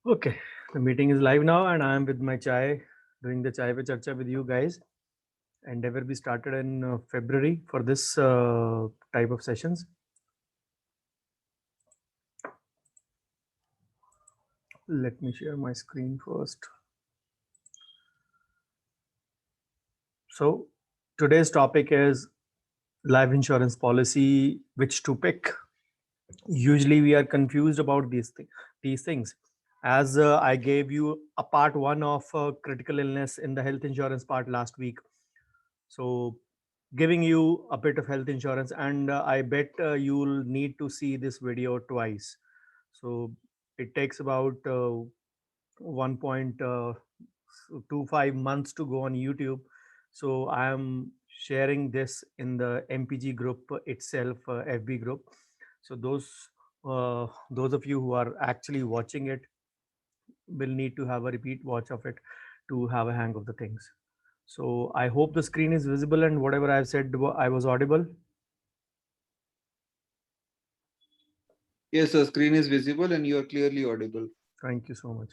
Okay, the meeting is live now, and I am with my chai, doing the chai pe charcha with you guys. Endeavor we started in February for this type of sessions. Let me share my screen first. So today's topic is life insurance policy, which to pick. Usually we are confused about these things. As I gave you a part one of critical illness in the health insurance part last week. So giving you a bit of health insurance, and I bet you'll need to see this video twice. So it takes about 1.25 months to go on YouTube. So I am sharing this in the MPG group itself, FB group. So those of you who are actually watching it will need to have a repeat watch of it to have a hang of the things. So I hope the screen is visible and whatever I've said, I was audible. Yes, the screen is visible and you are clearly audible. Thank you so much.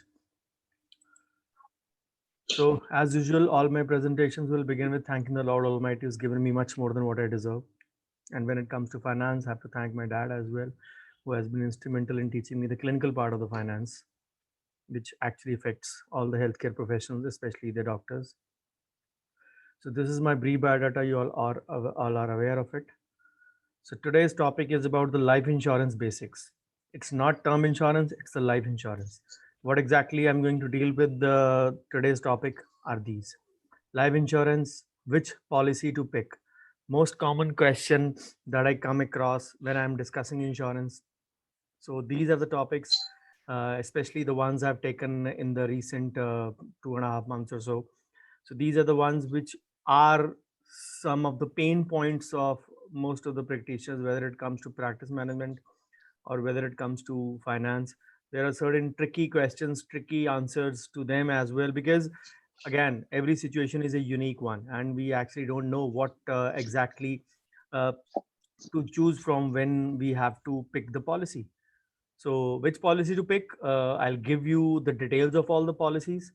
So as usual, all my presentations will begin with thanking the Lord Almighty who's given me much more than what I deserve. And when it comes to finance, I have to thank my dad as well, who has been instrumental in teaching me the clinical part of the finance, which actually affects all the healthcare professionals, especially the doctors. So this is my brief biodata. You all are aware of it. So today's topic is about the life insurance basics. It's not term insurance, it's the life insurance. What exactly I'm going to deal with the today's topic are these. Life insurance, which policy to pick? Most common question that I come across when I'm discussing insurance. So these are the topics, especially the ones I've taken in the recent 2.5 months or so. So these are the ones which are some of the pain points of most of the practitioners, whether it comes to practice management or whether it comes to finance. There are certain tricky questions, tricky answers to them as well, because again, every situation is a unique one, and we actually don't know what exactly uh, to choose from when we have to pick the policy. So, which policy to pick? I'll give you the details of all the policies,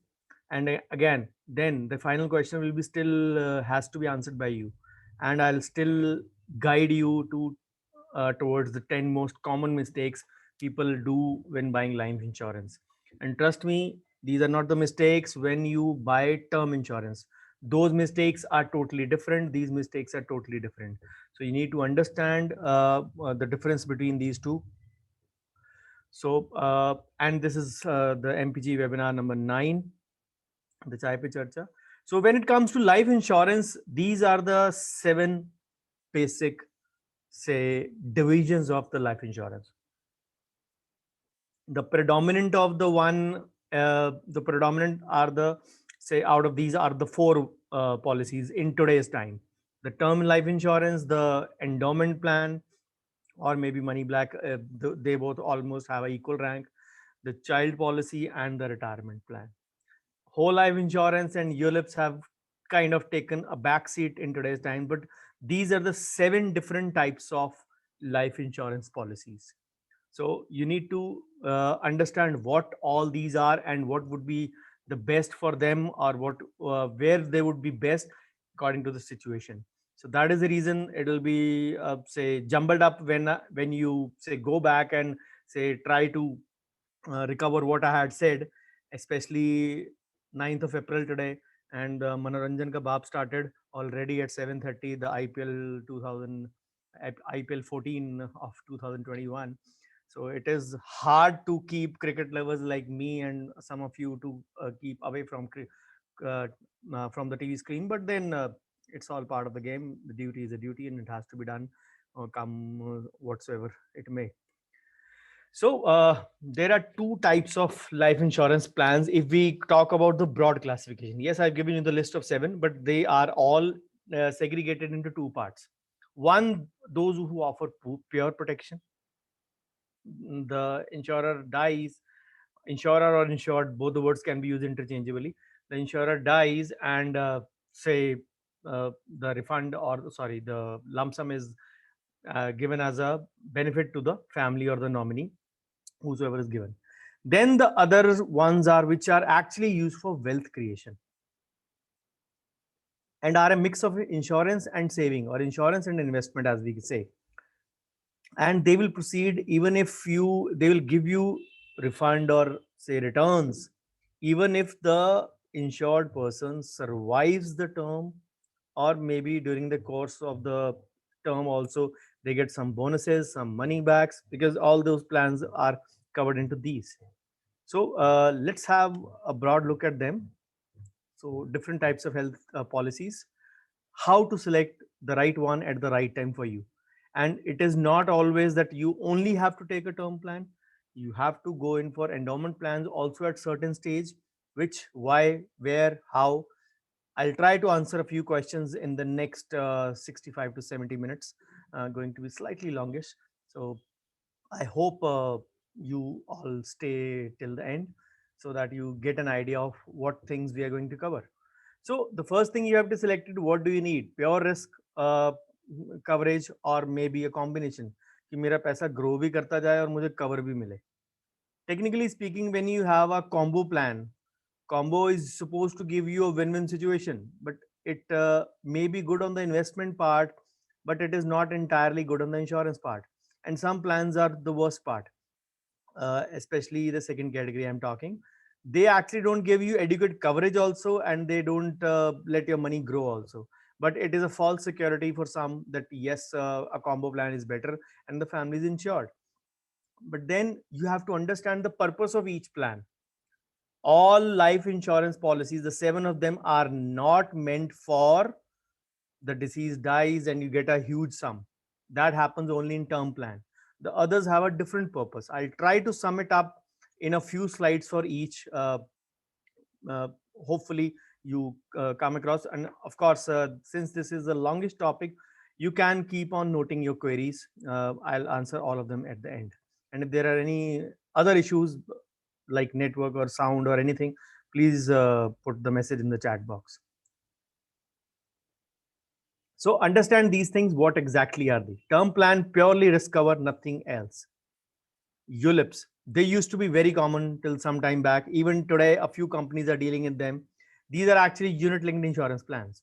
and again, then the final question will be still has to be answered by you, and I'll still guide you to towards the 10 most common mistakes people do when buying life insurance. And trust me, these are not the mistakes when you buy term insurance. Those mistakes are totally different. These mistakes are totally different. So you need to understand the difference between these two. So, and this is the MPG webinar number 9, the Chai Pe Charcha. So, when it comes to life insurance, these are the 7 basic, say, divisions of the life insurance. The predominant of the predominant are the, say, out of these are the 4 policies in today's time: the term life insurance, the endowment plan, or maybe money black. They both almost have an equal rank: the child policy and the retirement plan. Whole life insurance and ULIPs have kind of taken a backseat in today's time, but these are the 7 different types of life insurance policies. So you need to understand what all these are and what would be the best for them, or what where they would be best according to the situation. So that is the reason it will be say jumbled up when you say go back and say try to recover what I had said, especially 9th of April today, and Manoranjan ka Baap started already at 7:30. The IPL 2000, IPL 14 of 2021. So it is hard to keep cricket lovers like me and some of you to keep away uh, from the TV screen. But then it's all part of the game. The duty is a duty, and it has to be done, come whatsoever it may. So there are 2 types of life insurance plans. If we talk about the broad classification, yes, I've given you the list of 7, but they are all segregated into 2 parts. One, those who offer pure protection. The insurer dies, insurer or insured, both the words can be used interchangeably. The insurer dies, and say the refund, or sorry, the lump sum is given as a benefit to the family or the nominee, whosoever is given. Then the other ones are which are actually used for wealth creation and are a mix of insurance and saving, or insurance and investment, as we say. And they will proceed even if they will give you refund or say returns, even if the insured person survives the term, or maybe during the course of the term also they get some bonuses, some money backs, because all those plans are covered into these. So let's have a broad look at them. So different types of health policies, how to select the right one at the right time for you. And it is not always that you only have to take a term plan. You have to go in for endowment plans also at certain stage. Which, why, where, how, I'll try to answer a few questions in the next 65 to 70 minutes, going to be slightly longish. So I hope you all stay till the end so that you get an idea of what things we are going to cover. So the first thing you have to select it, what do you need? Pure risk coverage, or maybe a combination कि मेरा पैसा grow भी करता जाए और मुझे cover भी मिले. Technically speaking, when you have a combo plan, combo is supposed to give you a win-win situation, but it may be good on the investment part, but it is not entirely good on the insurance part. And some plans are the worst part, especially the second category I'm talking. They actually don't give you adequate coverage also, and they don't let your money grow also. But it is a false security for some that yes, a combo plan is better and the family is insured. But then you have to understand the purpose of each plan. All life insurance policies, the 7 of them, are not meant for the deceased dies and you get a huge sum. That happens only in term plan. The others have a different purpose. I'll try to sum it up in a few slides for each. Uh, Hopefully you come across. And of course, since this is the longest topic, you can keep on noting your queries. I'll answer all of them at the end. And if there are any other issues like network or sound or anything, please put the message in the chat box. So understand these things. What exactly are they? Term plan, purely risk cover, nothing else. ULIPs, they used to be very common till some time back. Even today, a few companies are dealing in them. These are actually unit-linked insurance plans.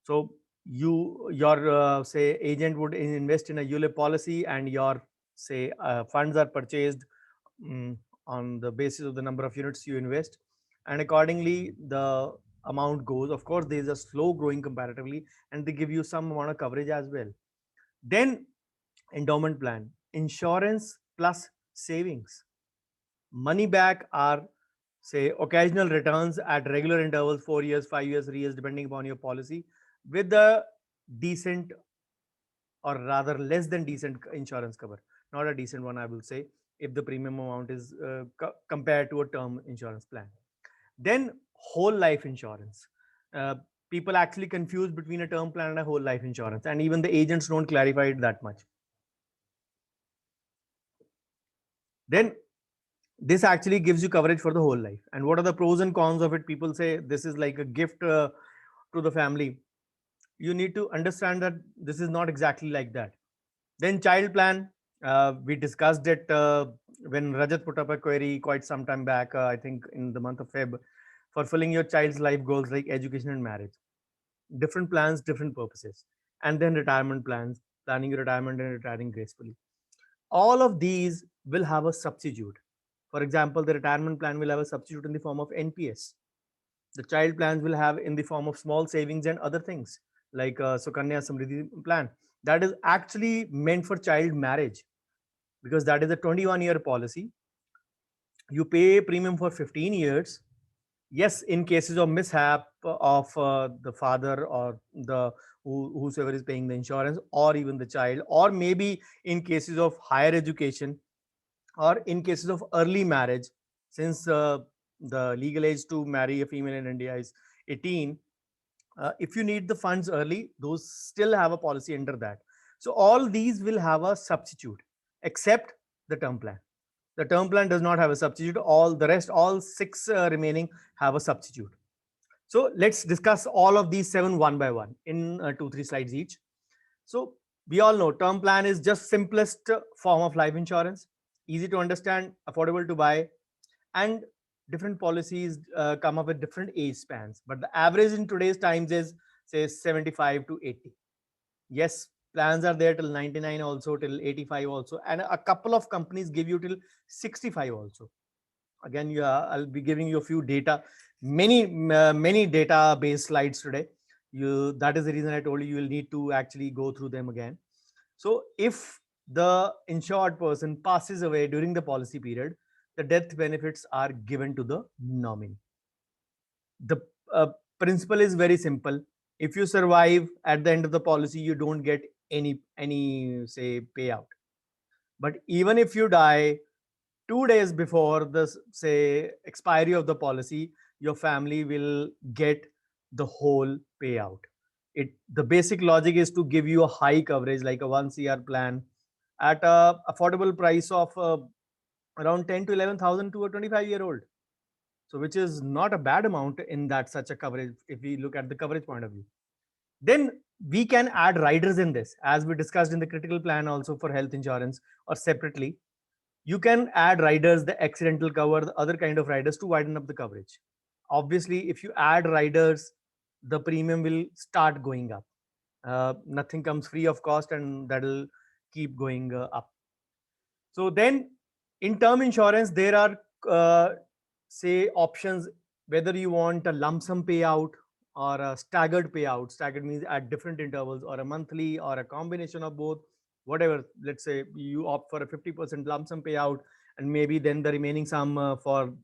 So your say agent would invest in a ULIP policy, and your say funds are purchased on the basis of the number of units you invest, and accordingly the amount goes. Of course, there is a slow growing comparatively, and they give you some amount of coverage as well. Then endowment plan, insurance plus savings. Money back are say occasional returns at regular intervals, 4 years, 5 years, 3 years, depending upon your policy, with a decent or rather less than decent insurance cover. Not a decent one, I will say, if the premium amount is compared to a term insurance plan. Then whole life insurance. Uh, People actually confuse between a term plan and a whole life insurance, and even the agents don't clarify it that much. Then this actually gives you coverage for the whole life. And what are the pros and cons of it? People say this is like a gift to the family. You need to understand that this is not exactly like that. Then child plan, we discussed it when Rajat put up a query quite some time back, I think in the month of Feb, fulfilling your child's life goals like education and marriage. Different plans, different purposes. And then retirement plans, planning your retirement and retiring gracefully. All of these will have a substitute. For example, the retirement plan will have a substitute in the form of NPS. The child plans will have in the form of small savings and other things like Sukanya Samriddhi plan. That is actually meant for child marriage, because that is a 21-year policy. You pay premium for 15 years. Yes, in cases of mishap of the father or the whosoever is paying the insurance, or even the child, or maybe in cases of higher education, or in cases of early marriage, since the legal age to marry a female in India is 18. If you need the funds early, those still have a policy under that. So all these will have a substitute, except the term plan. The term plan does not have a substitute. All the rest, all 6 remaining, have a substitute. So let's discuss all of these 7 one by one in 2-3 slides each. So we all know term plan is just simplest form of life insurance. easy to understand, affordable to buy, and different policies come up with different age spans. But the average in today's times is say 75 to 80. Yes, plans are there till 99 also, till 85 also, and a couple of companies give you till 65 also. Again, I'll be giving you a few data, many database slides today. That is the reason I told you will need to actually go through them again. So if the insured person passes away during the policy period, the death benefits are given to the nominee. The uh, principle is very simple. If you survive at the end of the policy, you don't get any say payout. But even if you die 2 days before the say expiry of the policy, your family will get the whole payout. The basic logic is to give you a high coverage like a 1 CR plan at a affordable price of around 10 to 11,000 to a 25-year-old. So which is not a bad amount in that such a coverage if we look at the coverage point of view. Then we can add riders in this, as we discussed in the critical plan also for health insurance, or separately you can add riders, the accidental cover, the other kind of riders to widen up the coverage. Obviously, if you add riders, the premium will start going up. Nothing comes free of cost, and that'll keep going up. So then, in term insurance, there are say options whether you want a lump sum payout or a staggered payout. Staggered means at different intervals, or a monthly, or a combination of both. Whatever. Let's say you opt for a 50% lump sum payout, and maybe then the remaining sum for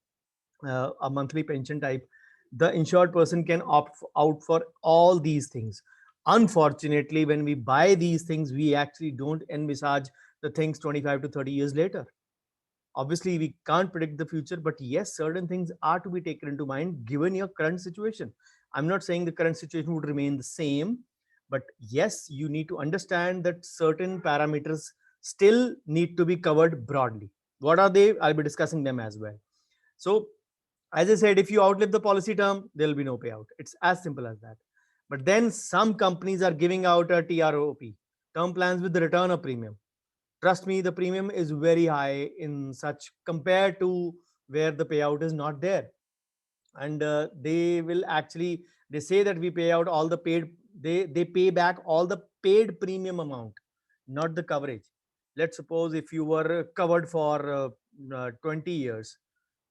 a monthly pension type. The insured person can opt out for all these things. Unfortunately, when we buy these things, we actually don't envisage the things 25 to 30 years later. Obviously, we can't predict the future, but yes, certain things are to be taken into mind given your current situation. I'm not saying the current situation would remain the same, but yes, you need to understand that certain parameters still need to be covered broadly. What are they? I'll be discussing them as well. So as I said, if you outlive the policy term, there will be no payout. It's as simple as that. But then some companies are giving out a TROP, term plans with the return of premium. Trust me, the premium is very high in such compared to where the payout is not there. And they will actually, they say that we pay out all the paid, they pay back all the paid premium amount, not the coverage. Let's suppose if you were covered for 20 years,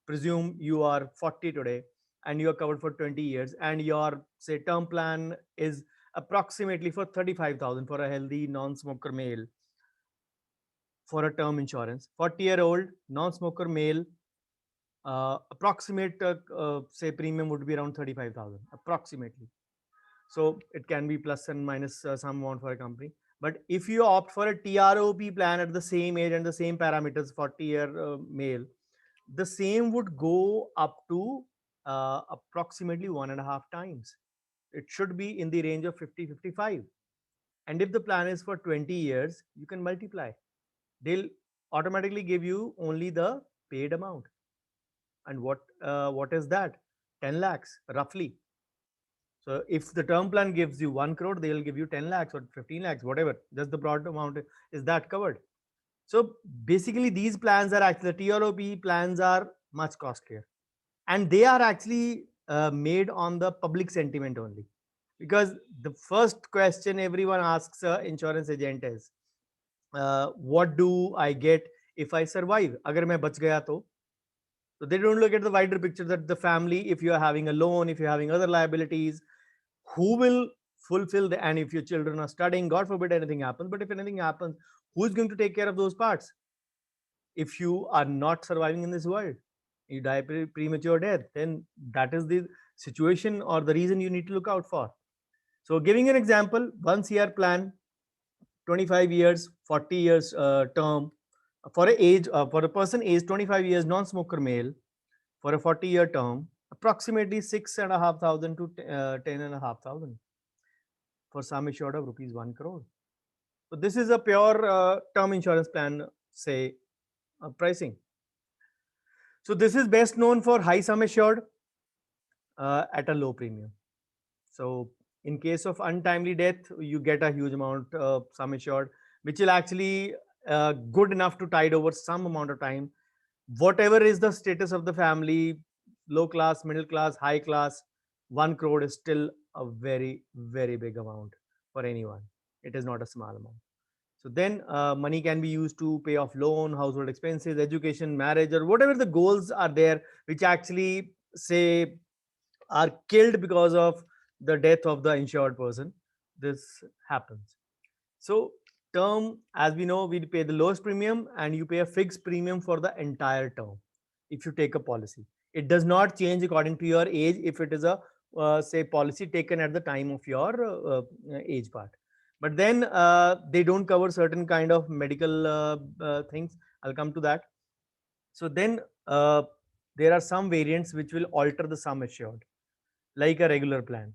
presume you are 40 today and you are covered for 20 years, and your say term plan is approximately for 35,000 for a healthy non-smoker male for a term insurance. 40-year-old non-smoker male, approximate say premium would be around 35,000 approximately. So it can be plus and minus some amount for a company. But if you opt for a TROP plan at the same age and the same parameters, 40-year male, the same would go up to approximately 1.5 times. It should be in the range of 50-55. And if the plan is for 20 years, you can multiply. They'll automatically give you only the paid amount. And what is that? 10 lakhs roughly. So if the term plan gives you 1 crore, they'll give you 10 lakhs or 15 lakhs, whatever. Just the broad amount is that covered. So basically, these plans are actually the TROP plans are much costlier, and they are actually made on the public sentiment only. Because the first question everyone asks insurance agent is, what do I get if I survive? Agar main bach gaya to. So they don't look at the wider picture that the family, if you are having a loan, if you're having other liabilities, who will fulfill the, and if your children are studying, God forbid anything happens, but if anything happens, who is going to take care of those parts? If you are not surviving in this world, you die premature death, then that is the situation or the reason you need to look out for. So giving an example, 1 CR plan, 25 years, 40 years term, for a person aged 25 years, non-smoker male, for a 40-year term, approximately 6,500 to 10,500 for sum assured of rupees 1 crore. So this is a pure term insurance plan, say pricing. So this is best known for high sum assured at a low premium. So in case of untimely death, you get a huge amount of sum assured, which will actually good enough to tide over some amount of time. Whatever is the status of the family, low class, middle class, high class, 1 crore is still a very, very big amount for anyone. It is not a small amount. So then money can be used to pay off loan, household expenses, education, marriage, or whatever the goals are there, which actually say are killed because of the death of the insured person. This happens. So term, as we know, we pay the lowest premium and you pay a fixed premium for the entire term if you take a policy. It does not change according to your age if it is a say policy taken at the time of your age part. But then they don't cover certain kind of medical things. I'll come to that. So then there are some variants which will alter the sum assured, like a regular plan.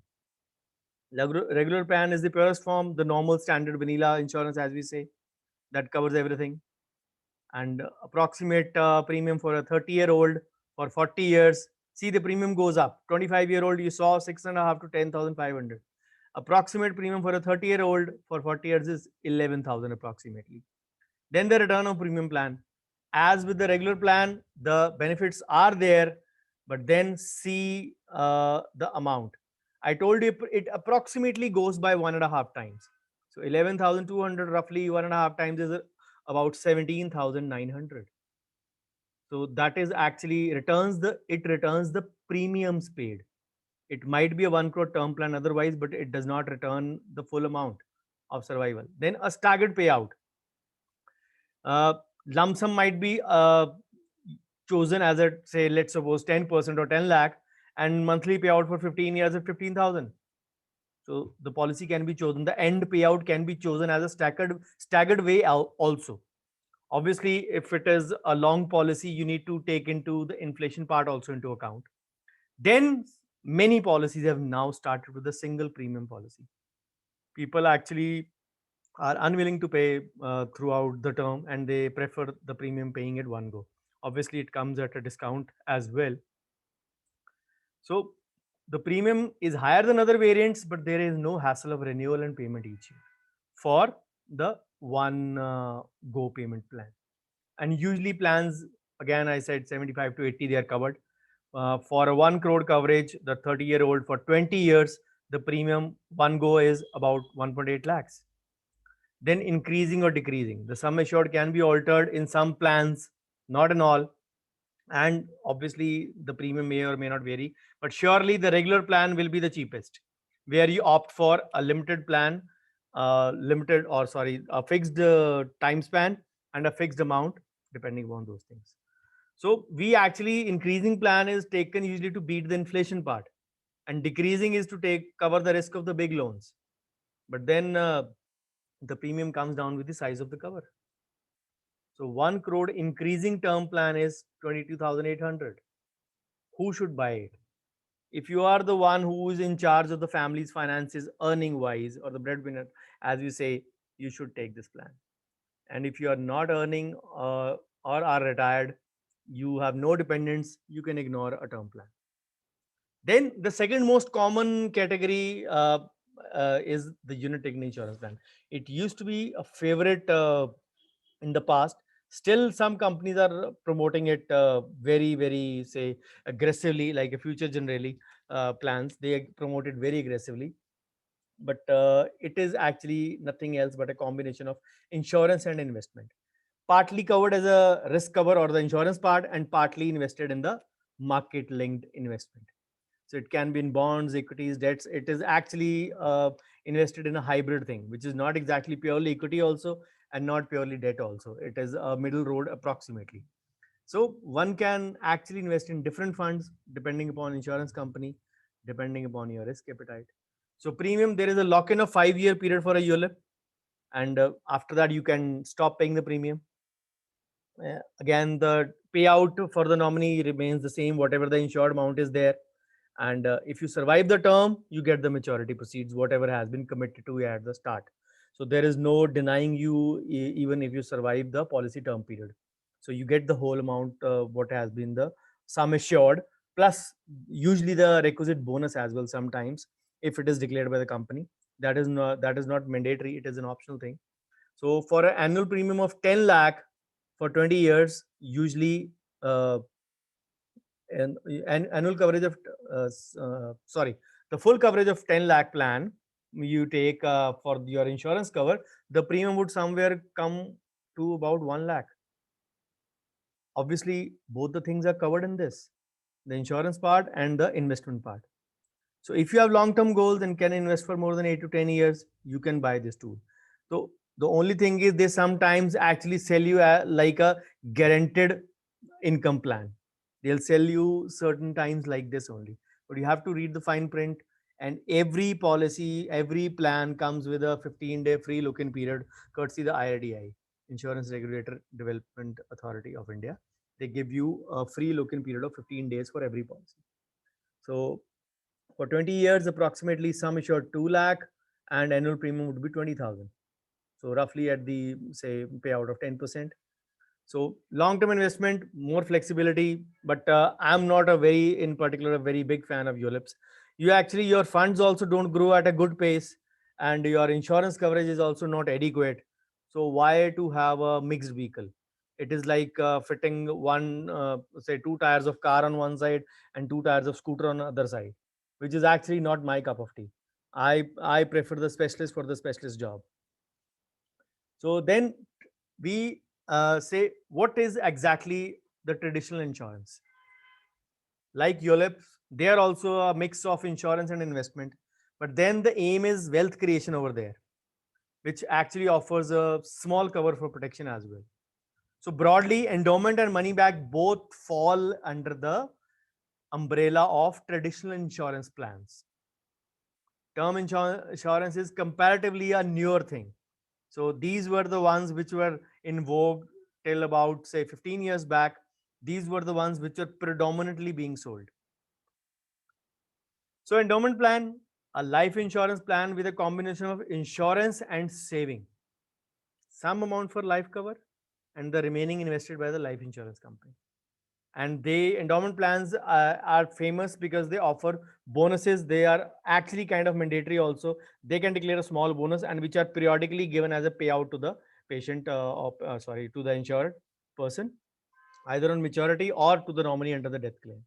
Regular plan is the purest form, the normal standard vanilla insurance, as we say, that covers everything. And approximate premium for a 30-year-old for 40 years. See, the premium goes up. 25-year-old, you saw 6.5 to 10,500. Approximate premium for a 30-year-old for 40 years is 11,000 approximately. Then the return of premium plan. As with the regular plan, the benefits are there, but then see the amount. I told you it approximately goes by 1.5 times. So 11,200 roughly 1.5 times is about 17,900. So that is actually returns the premiums paid. It might be a 1 crore term plan otherwise, but it does not return the full amount of survival. Then a staggered payout. Lump sum might be chosen as a, say, let's suppose 10% or 10 lakh, and monthly payout for 15 years at 15,000. So the policy can be chosen. The end payout can be chosen as a staggered way also. Obviously, if it is a long policy, you need to take into the inflation part also into account. Then many policies have now started with a single premium policy. People actually are unwilling to pay throughout the term and they prefer the premium paying at one go. Obviously, it comes at a discount as well. So the premium is higher than other variants, but there is no hassle of renewal and payment each year for the one go payment plan. And usually plans, again, I said 75 to 80, they are covered. For a 1 crore coverage, the 30-year-old for 20 years, the premium one go is about 1.8 lakhs. Then increasing or decreasing. The sum assured can be altered in some plans, not in all. And obviously, the premium may or may not vary, but surely the regular plan will be the cheapest, where you opt for a limited plan, a fixed time span and a fixed amount, depending upon those things. So we actually increasing plan is taken usually to beat the inflation part, and decreasing is to cover the risk of the big loans. But then the premium comes down with the size of the cover. So 1 crore increasing term plan is 22,800. Who should buy it? If you are the one who is in charge of the family's finances, earning wise, or the breadwinner, as we say, you should take this plan. And if you are not earning or are retired, you have no dependents, you can ignore a term plan. Then the second most common category is the unit linked insurance plan. It used to be a favorite in the past. Still, some companies are promoting it very, very, say, aggressively, like a future generally plans. They promote it very aggressively. But it is actually nothing else but a combination of insurance and investment. Partly covered as a risk cover or the insurance part, and partly invested in the market linked investment. So it can be in bonds, equities, debts. It is actually invested in a hybrid thing, which is not exactly purely equity also and not purely debt also. It is a middle road approximately. So one can actually invest in different funds depending upon insurance company, depending upon your risk appetite. So premium, there is a lock-in of 5-year period for a ULIP, and after that you can stop paying the premium. Again, the payout for the nominee remains the same, whatever the insured amount is there. And if you survive the term, you get the maturity proceeds, whatever has been committed to at the start. So there is no denying you even if you survive the policy term period. So you get the whole amount what has been the sum assured, plus usually the requisite bonus as well sometimes if it is declared by the company. That is not mandatory, it is an optional thing. So for an annual premium of 10 lakh for 20 years, usually and annual coverage of sorry, the full coverage of 10 lakh plan you take for your insurance cover, the premium would somewhere come to about 1 lakh. Obviously, both the things are covered in this, the insurance part and the investment part. So if you have long-term goals and can invest for more than 8 to 10 years, you can buy this tool. So the only thing is they sometimes actually sell you like a guaranteed income plan. They'll sell you certain times like this only, but you have to read the fine print. And every policy, every plan comes with a 15-day free look-in period, courtesy the IRDAI, Insurance Regulator Development Authority of India. They give you a free look-in period of 15 days for every policy. So for 20 years, approximately sum assured 2 lakh and annual premium would be 20,000. So roughly at the say payout of 10%. So long-term investment, more flexibility, but I'm not a very, in particular, a very big fan of ULIPs. You actually, your funds also don't grow at a good pace, and your insurance coverage is also not adequate. So why to have a mixed vehicle? It is like fitting one, say, two tires of car on one side and two tires of scooter on the other side, which is actually not my cup of tea. I prefer the specialist for the specialist job. So then we say what is exactly the traditional insurance. Like ULIPs, they are also a mix of insurance and investment, but then the aim is wealth creation over there, which actually offers a small cover for protection as well. So broadly, endowment and money back both fall under the umbrella of traditional insurance plans. Term insurance is comparatively a newer thing. So these were the ones which were in vogue till about say 15 years back. These were the ones which were predominantly being sold. So endowment plan, a life insurance plan with a combination of insurance and saving. Some amount for life cover and the remaining invested by the life insurance company. And they endowment plans are famous because they offer bonuses. They are actually kind of mandatory also. They can declare a small bonus and which are periodically given as a payout to the patient sorry, to the insured person, either on maturity or to the nominee under the death claim.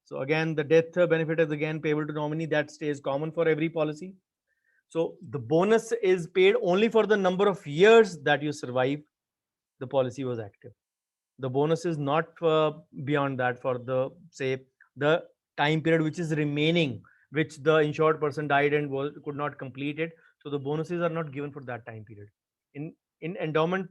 So again, the death benefit is again payable to nominee. That stays common for every policy. So the bonus is paid only for the number of years that you survive the policy was active. The bonus is not beyond that for the say the time period which is remaining, which the insured person died and could not complete it. So the bonuses are not given for that time period. In endowment,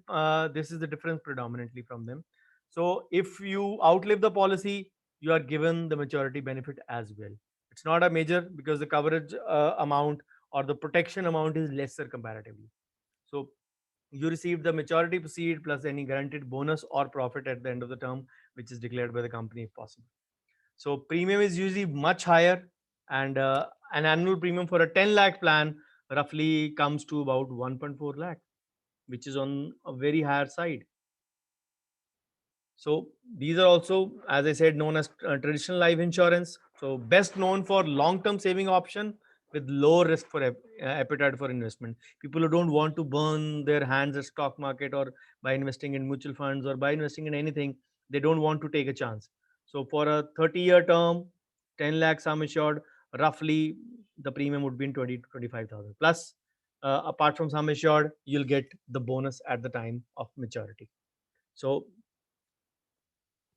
this is the difference predominantly from them. So if you outlive the policy, you are given the maturity benefit as well. It's not a major because the coverage amount or the protection amount is lesser comparatively. So you receive the maturity proceed plus any guaranteed bonus or profit at the end of the term, which is declared by the company if possible. So premium is usually much higher, and an annual premium for a 10 lakh plan roughly comes to about 1.4 lakh, which is on a very higher side. So these are also, as I said, known as traditional life insurance. So best known for long-term saving option with low risk for appetite for investment. People who don't want to burn their hands at stock market or by investing in mutual funds or by investing in anything, they don't want to take a chance. So for a 30-year term, 10 lakh sum assured, roughly the premium would be in 20 to 25,000 plus. Apart from sum assured, you'll get the bonus at the time of maturity. So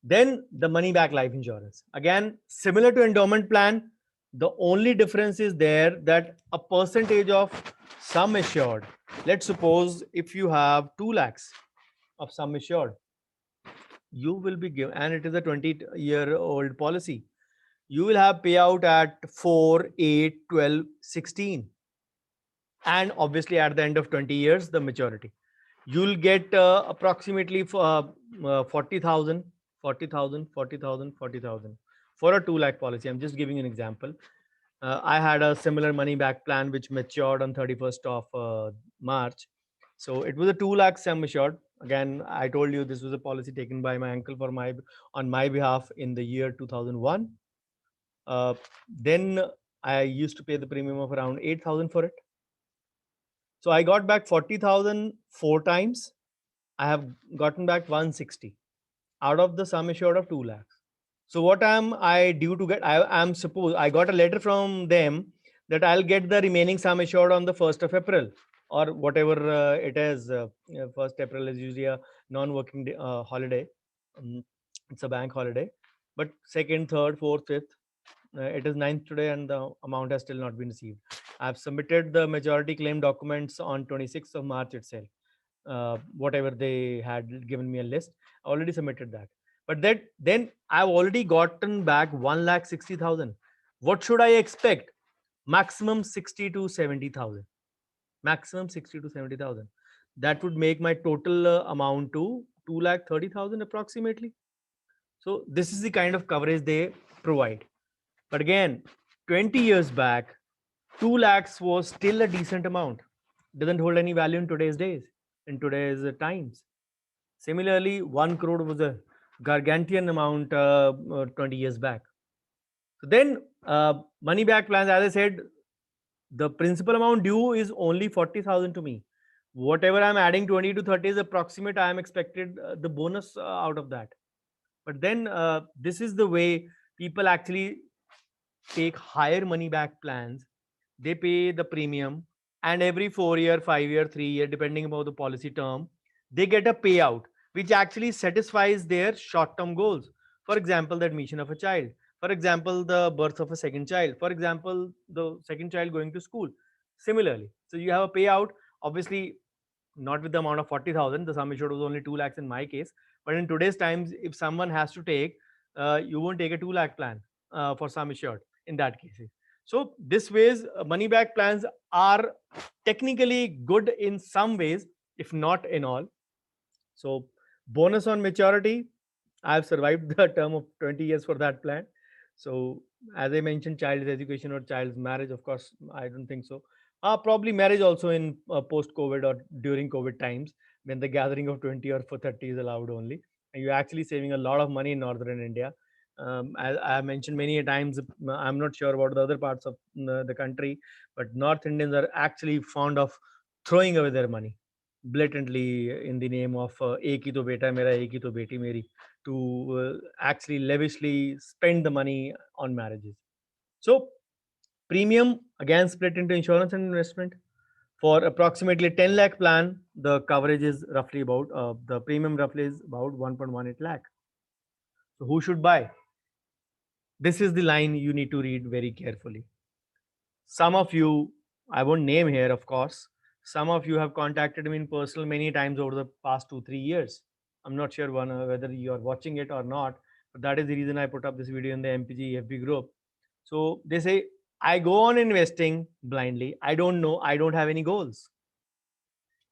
then the money back life insurance. Again, similar to endowment plan, the only difference is there that a percentage of sum assured. Let's suppose if you have 2 lakhs of sum assured, you will be given, and it is a 20-year-old policy. You will have payout at 4, 8, 12, 16. And obviously at the end of 20 years, the maturity. You'll get approximately 40,000 for a 2 lakh policy. I'm just giving you an example. I had a similar money back plan which matured on 31st of March. So it was a 2 lakh sum assured. Again, I told you this was a policy taken by my uncle on my behalf in the year 2001. Then I used to pay the premium of around 8,000 for it. So I got back 40,000 four times. I have gotten back 160 out of the sum assured of 2 lakhs. So what am I due to get? I am suppose I got a letter from them that I'll get the remaining sum assured on the 1st of April or whatever it is. 1st April is usually a non-working day, holiday. Um, it's a bank holiday. But 2nd, 3rd, 4th, 5th, it is 9th today and the amount has still not been received. I've submitted the majority claim documents on 26th of March itself. Whatever they had given me a list, I already submitted that. But that then I've already gotten back 1,60,000. What should I expect? Maximum 60 to 70,000. Maximum 60 to 70,000. That would make my total amount to 2,30,000 approximately. So this is the kind of coverage they provide. But again, 20 years back, 2 lakhs was still a decent amount. Doesn't hold any value in today's days, in today's times. Similarly, 1 crore was a gargantuan amount 20 years back. So then, money back plans, as I said, the principal amount due is only 40,000 to me. Whatever I'm adding 20 to 30 is approximate. I am expected the bonus out of that. But then, this is the way people actually take higher money back plans. They pay the premium, and every 4 year, 5 year, 3 year, depending upon the policy term, they get a payout which actually satisfies their short term goals. For example, the admission of a child. For example, the birth of a second child. For example, the second child going to school. Similarly, so you have a payout. Obviously, not with the amount of 40,000. The sum assured was only 2 lakhs in my case. But in today's times, if someone has to take, you won't take a 2 lakh plan for sum assured in that case. So this ways, money back plans are technically good in some ways, if not in all. So bonus on maturity, I've survived the term of 20 years for that plan. So as I mentioned, child's education or child's marriage, of course, I don't think so. Probably marriage also in post-COVID or during COVID times when the gathering of 20 or for 30 is allowed only. And you're actually saving a lot of money in northern India. As I have mentioned many a times, I'm not sure about the other parts of the country, but North Indians are actually fond of throwing away their money blatantly in the name of ek hi to beta mera, ek hi to beti meri, to actually lavishly spend the money on marriages. So premium again split into insurance and investment. For approximately 10 lakh plan, the coverage is roughly about the premium roughly is about 1.18 lakh. So who should buy? This is the line you need to read very carefully. Some of you, I won't name here, of course, some of you have contacted me in personal many times over the past 2-3 years. I'm not sure whether you are watching it or not, but that is the reason I put up this video in the MPG FB group. So they say, I go on investing blindly. I don't know. I don't have any goals.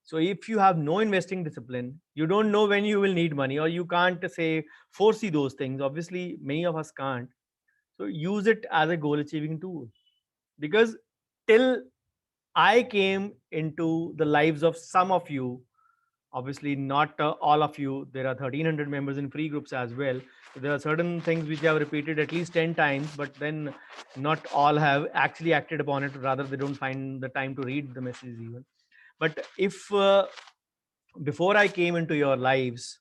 So if you have no investing discipline, you don't know when you will need money, or you can't say foresee those things. Obviously, many of us can't. So use it as a goal achieving tool. Because till I came into the lives of some of you, obviously not all of you. There are 1,300 members in free groups as well. So there are certain things which I have repeated at least 10 times, but then not all have actually acted upon it. Rather, they don't find the time to read the messages even. But if before I came into your lives,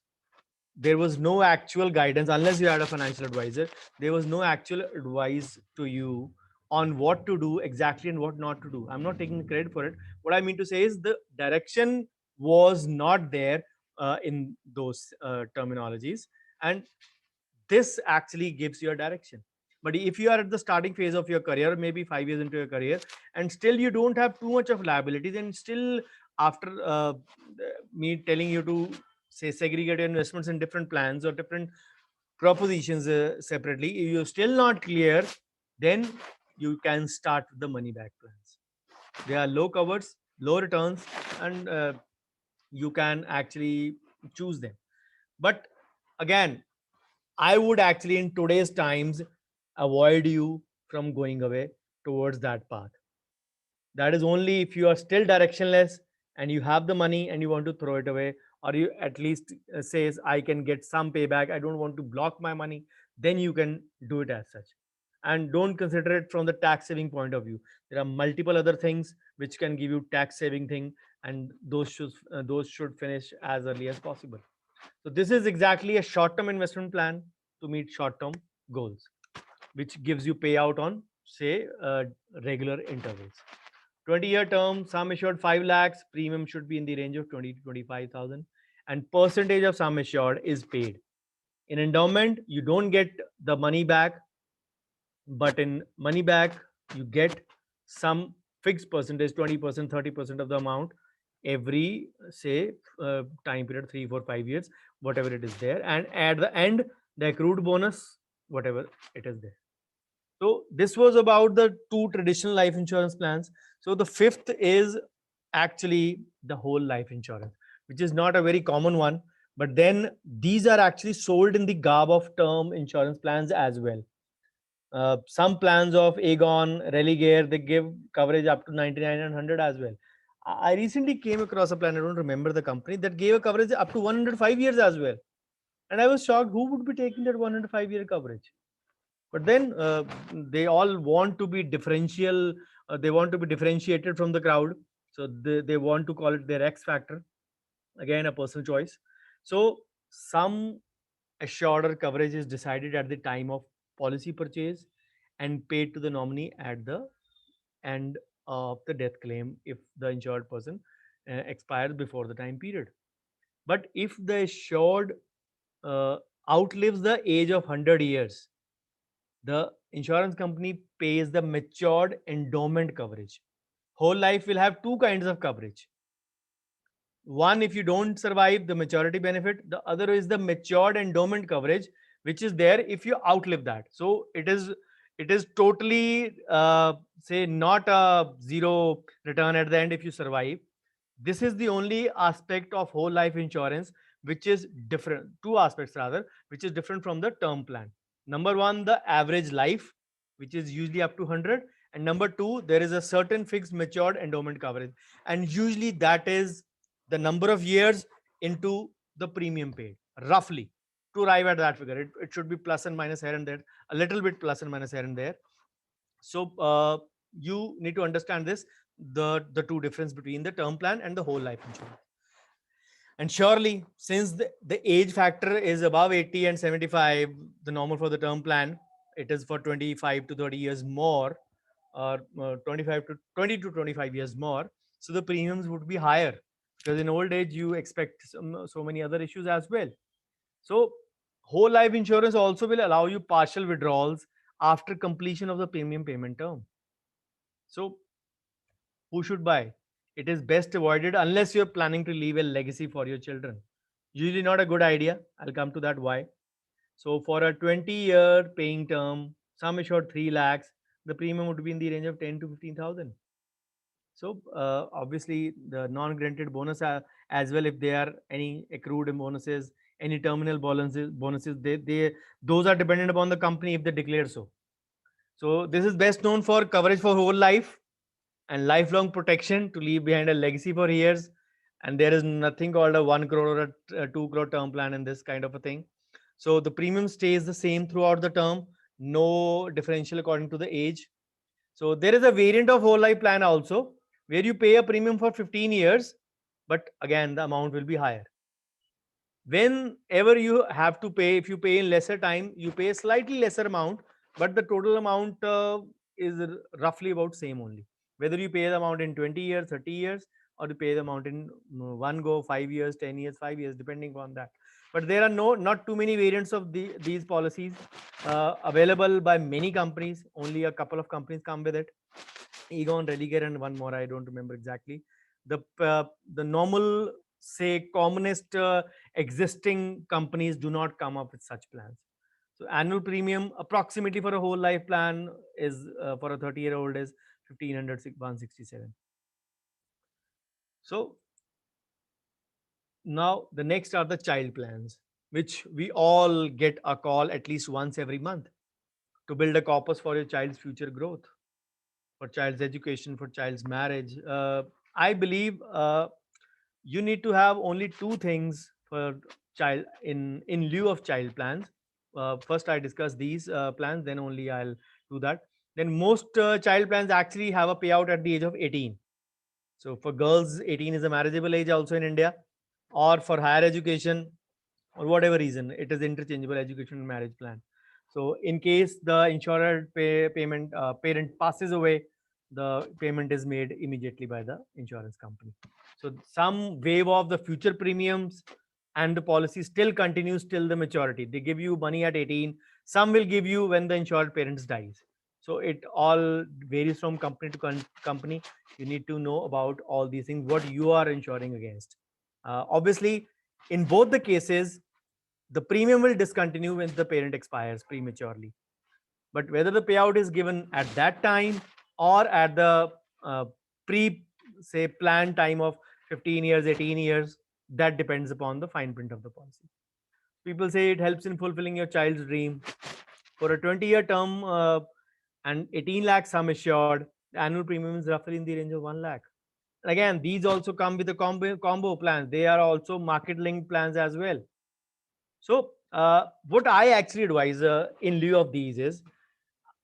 there was no actual guidance unless you had a financial advisor. There was no actual advice to you on what to do exactly and what not to do. I'm not taking credit for it. What I mean to say is the direction was not there in those terminologies, and this actually gives you a direction. But if you are at the starting phase of your career, maybe 5 years into your career, and still you don't have too much of liabilities, and still after me telling you to say segregate your investments in different plans or different propositions separately, if you're still not clear, then you can start the money back plans. They are low covers, low returns, and you can actually choose them. But again, I would actually in today's times avoid you from going away towards that path. That is only if you are still directionless and you have the money and you want to throw it away, or you at least says I can get some payback, I don't want to block my money, then you can do it as such. And don't consider it from the tax saving point of view. There are multiple other things which can give you tax saving thing, and those should finish as early as possible. So this is exactly a short term investment plan to meet short term goals, which gives you payout on, say, regular intervals. 20-year term, sum assured 5 lakhs, premium should be in the range of 20 to 25,000, and percentage of sum assured is paid. In endowment, you don't get the money back, but in money back, you get some fixed percentage, 20%, 30% of the amount every, say, time period, 3, 4, 5 years, whatever it is there. And at the end, the accrued bonus, whatever it is there. So this was about the two traditional life insurance plans. So the fifth is actually the whole life insurance, which is not a very common one. But then these are actually sold in the garb of term insurance plans as well. Some plans of Aegon, Religare, they give coverage up to 99 and 100 as well. I recently came across a plan, I don't remember the company, that gave a coverage up to 105 years as well. And I was shocked, who would be taking that 105-year coverage? But then they all want to be differential, they want to be differentiated from the crowd. So they want to call it their X factor. Again, a personal choice. So some assured coverage is decided at the time of policy purchase and paid to the nominee at the end of the death claim if the insured person expires before the time period. But if the assured uh, outlives the age of 100 years, the insurance company pays the matured endowment coverage. Whole life will have two kinds of coverage. One, if you don't survive, the maturity benefit. The other is the matured endowment coverage, which is there if you outlive that. So it is totally, say, not a zero return at the end if you survive. This is the only aspect of whole life insurance which is different, two aspects rather, which is different from the term plan. Number one, the average life, which is usually up to 100, and number two, there is a certain fixed matured endowment coverage, and usually that is the number of years into the premium paid, roughly, to arrive at that figure. It should be plus and minus here and there, a little bit plus and minus here and there. So you need to understand this, the two difference between the term plan and the whole life insurance. And surely, since the age factor is above 80 and 75, the normal for the term plan, it is for 25 to 30 years more, or 25 to 20 to 25 years more. So the premiums would be higher, because in old age you expect so many other issues as well. So whole life insurance also will allow you partial withdrawals after completion of the premium payment term. So who should buy? It is best avoided unless you're planning to leave a legacy for your children. Usually not a good idea. I'll come to that why. So for a 20-year paying term, sum assured 3 lakhs, the premium would be in the range of 10 to 15,000. So obviously the non-granted bonus as well, if there are any accrued bonuses, any terminal bonuses, they those are dependent upon the company if they declare so. So this is best known for coverage for whole life and lifelong protection to leave behind a legacy for years. And there is nothing called a 1 crore or a 2 crore term plan in this kind of a thing. So the premium stays the same throughout the term, no differential according to the age. So there is a variant of whole life plan also, where you pay a premium for 15 years, but again the amount will be higher. Whenever you have to pay, if you pay in lesser time, you pay a slightly lesser amount, but the total amount is roughly about same only. Whether you pay the amount in 20 years, 30 years, or you pay the amount in one go, 5 years, 10 years, 5 years, depending on that. But there are not too many variants of these policies available by many companies. Only a couple of companies come with it. Aegon, Religare, and one more, I don't remember exactly. The normal, say, commonest existing companies do not come up with such plans. So annual premium approximately for a whole life plan is for a 30-year-old is 1500 167. So now the next are the child plans, which we all get a call at least once every month to build a corpus for your child's future growth, for child's education, for child's marriage. I believe you need to have only two things for child in lieu of child plans. first I discuss these plans, then only I'll do that. Then most child plans actually have a payout at the age of 18. So for girls, 18 is a marriageable age also in India, or for higher education or whatever reason, it is interchangeable education and marriage plan. So in case the insurer payment parent passes away, the payment is made immediately by the insurance company. So some wave of the future premiums and the policy still continues till the maturity. They give you money at 18. Some will give you when the insured parents dies. So it all varies from company to company. You need to know about all these things, what you are insuring against. Obviously, in both the cases, the premium will discontinue when the parent expires prematurely. But whether the payout is given at that time or at the uh, pre, say, planned time of 15 years, 18 years, that depends upon the fine print of the policy. People say it helps in fulfilling your child's dream. For a 20-year term and 18 lakh sum assured, the annual premium is roughly in the range of 1 lakh. Again, these also come with the combo plans. They are also market linked plans as well. So, what I actually advise in lieu of these is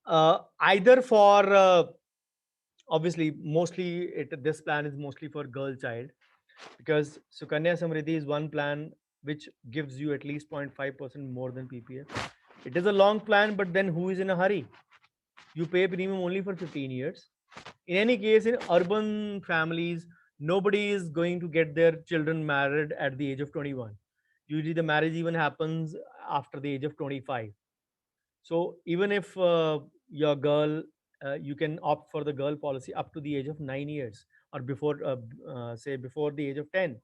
either for obviously mostly this plan is mostly for girl child, because Sukanya Samriddhi is one plan which gives you at least 0.5% more than PPF. It is a long plan, but then who is in a hurry? You pay premium only for 15 years. In any case, in urban families, nobody is going to get their children married at the age of 21. Usually, the marriage even happens after the age of 25. So, even if your girl, you can opt for the girl policy up to the age of 9 years or before, say, before the age of 10.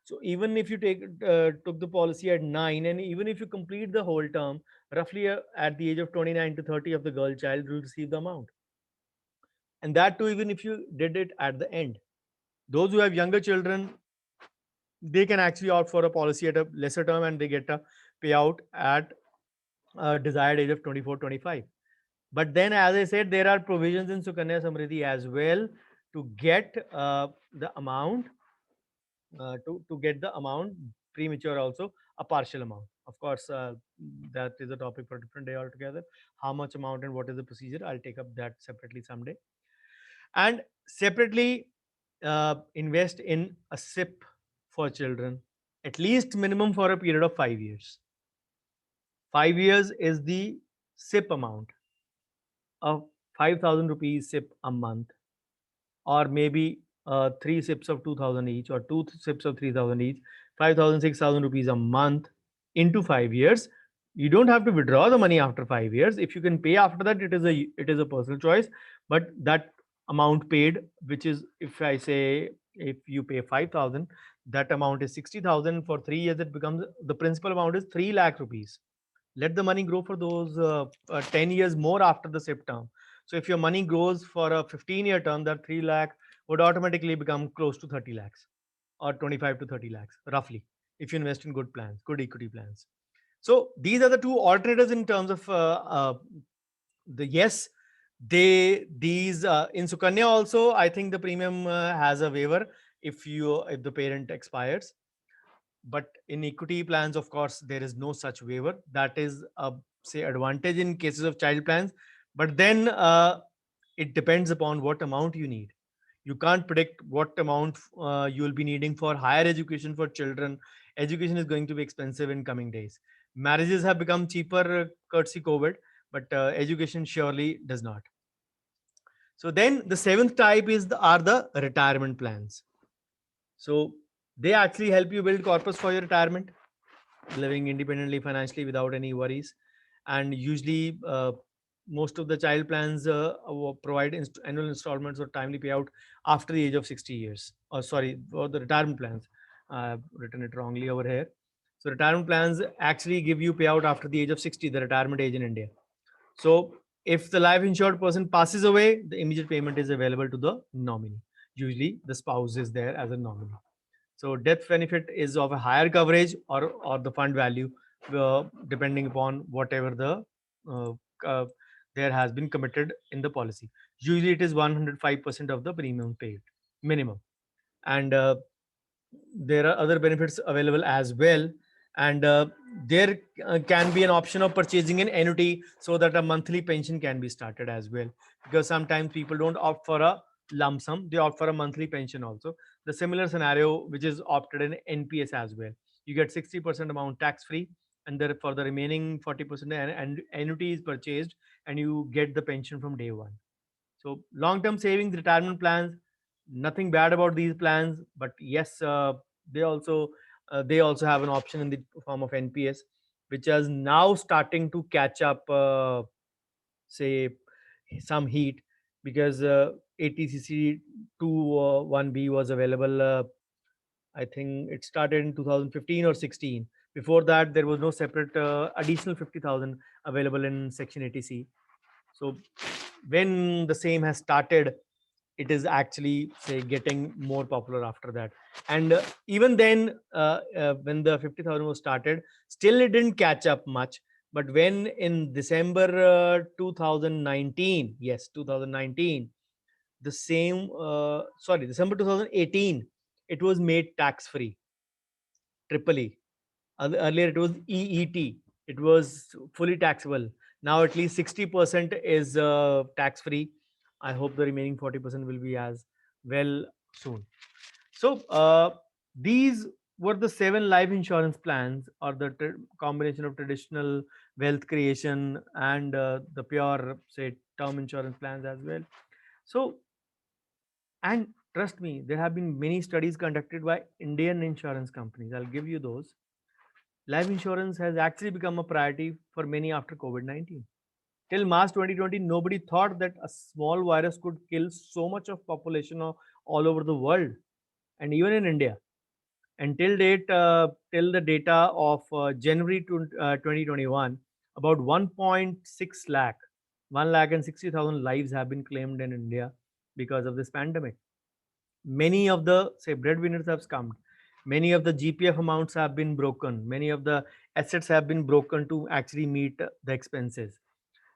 So even if you took the policy at 9, and even if you complete the whole term, roughly at the age of 29 to 30 of the girl child will receive the amount. And that too, even if you did it at the end. Those who have younger children, they can actually opt for a policy at a lesser term and they get a payout at a desired age of 24, 25. But then, as I said, there are provisions in Sukanya Samriddhi as well to get the amount to get the amount premature, also a partial amount. Of course, that is a topic for a different day altogether. How much amount and what is the procedure, I'll take up that separately someday. And separately, invest in a SIP for children, at least minimum for a period of 5 years. 5 years is the SIP amount of 5,000 rupees SIP a month, or maybe three SIPs of 2,000 each, or two SIPs of 3,000 each, 5,000, 6,000 rupees a month into 5 years. You don't have to withdraw the money after 5 years. If you can pay after that, it is a personal choice. But that amount paid, which is, if I say, if you pay 5,000, that amount is 60,000 for 3 years. It becomes, the principal amount is 3 lakh rupees. Let the money grow for those 10 years more after the SIP term. So if your money grows for a 15-year term, that 3 lakh would automatically become close to 30 lakhs, or 25 to 30 lakhs roughly, if you invest in good plans, good equity plans. So these are the two alternatives in terms of the yes, these in Sukanya also, I think the premium has a waiver if the parent expires. But in equity plans, of course, there is no such waiver. That is a, say, advantage in cases of child plans. But then it depends upon what amount you need. You can't predict what amount you will be needing for higher education for children. Education is going to be expensive in coming days. Marriages have become cheaper courtesy COVID, but education surely does not. So then the seventh type are the retirement plans. So they actually help you build corpus for your retirement, living independently financially without any worries. And usually, most of the child plans provide annual installments or timely payout after the age of 60 years. Or sorry, for the retirement plans, I've written it wrongly over here. So retirement plans actually give you payout after the age of 60, the retirement age in India. So if the life insured person passes away, the immediate payment is available to the nominee. Usually the spouse is there as a nominee. So death benefit is of a higher coverage, or the fund value, depending upon whatever uh, uh, there has been committed in the policy. Usually it is 105% of the premium paid minimum. And there are other benefits available as well. And there can be an option of purchasing an annuity so that a monthly pension can be started as well, because sometimes people don't opt for a lump sum, they opt for a monthly pension also. The similar scenario which is opted in NPS as well, you get 60% amount tax free, and there for the remaining 40% and annuity is purchased, and you get the pension from day one. So long term savings, retirement plans, nothing bad about these plans, but yes, they also they also have an option in the form of NPS, which is now starting to catch up, say some heat, because ATCC 21B was available. I think it started in 2015 or 16. Before that, there was no separate additional 50,000 available in Section 80C. So when the same has started, it is actually say getting more popular after that. And even then, when the 50,000 was started, still it didn't catch up much. But when in December 2019, yes, 2019, the same, sorry, December 2018, it was made tax free, triple E. Earlier it was EET. It was fully taxable. Now at least 60% is tax free. I hope the remaining 40% will be as well soon. So these were the 7 life insurance plans, or the combination of traditional wealth creation and the pure, say, term insurance plans as well. So, and trust me, there have been many studies conducted by Indian insurance companies. I'll give you those. Life insurance has actually become a priority for many after COVID 19. Till March 2020, nobody thought that a small virus could kill so much of population all over the world, and even in India. Until date, till the data of January 2021, about 1.6 lakh, 1 lakh and 60,000 lives have been claimed in India because of this pandemic. Many of the, say, breadwinners have scammed. Many of the GPF amounts have been broken. Many of the assets have been broken to actually meet the expenses.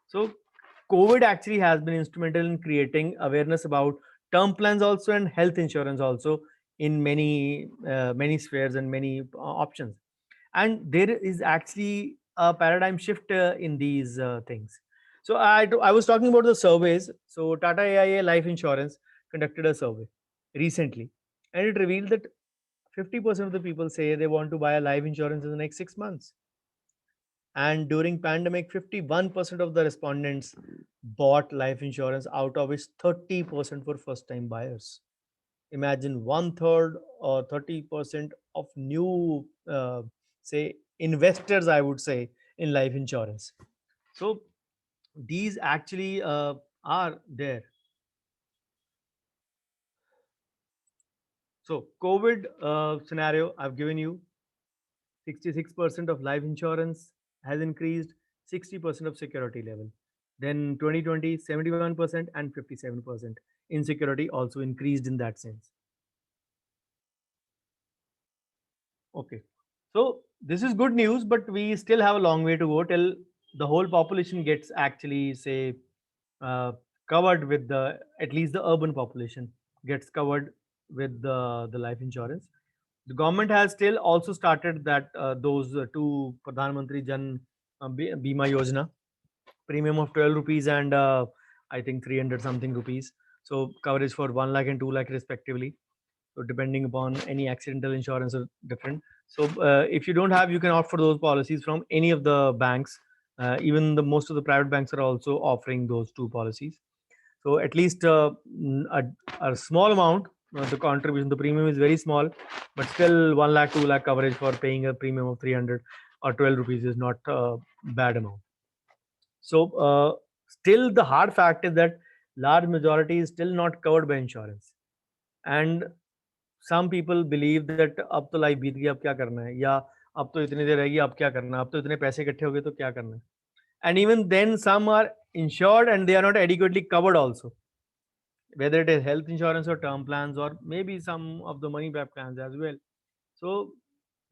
So COVID actually has been instrumental in creating awareness about term plans also, and health insurance also, in many spheres and many options. And there is actually a paradigm shift in these things. So I was talking about the surveys. So Tata AIA Life Insurance conducted a survey recently, and it revealed that 50% of the people say they want to buy a life insurance in the next 6 months. And during pandemic, 51% of the respondents bought life insurance, out of which 30% were first time buyers. Imagine one third or 30% of new, say, investors, I would say, in life insurance. So these actually are there. So COVID scenario I've given you: 66% of life insurance has increased, 60% of security level. Then 2020, 71% and 57%. Insecurity also increased in that sense. Okay. So this is good news, but we still have a long way to go till the whole population gets actually, say, uh, covered with the, at least the urban population gets covered with the life insurance. The government has still also started that those two Pradhan Mantri Jan Bima Yojana, premium of 12 rupees and I think 300 something rupees. So coverage for 1 lakh and 2 lakh respectively. So depending upon any accidental insurance are different. So if you don't have, you can opt for those policies from any of the banks. Even the most of the private banks are also offering those two policies. So at least a small amount, the contribution, the premium is very small, but still 1 lakh, 2 lakh coverage for paying a premium of 300 or 12 rupees is not a bad amount. So still the hard fact is that large majority is still not covered by insurance. And some people believe that अब तो life बीत गई, अब क्या करना है, या अब तो इतनी देर रहेगी, अब क्या करना है, अब तो इतने पैसे इकट्ठे हो गए तो क्या करना है. And even then some are insured and they are not adequately covered also, whether it is health insurance or term plans or maybe some of the money back plans as well. So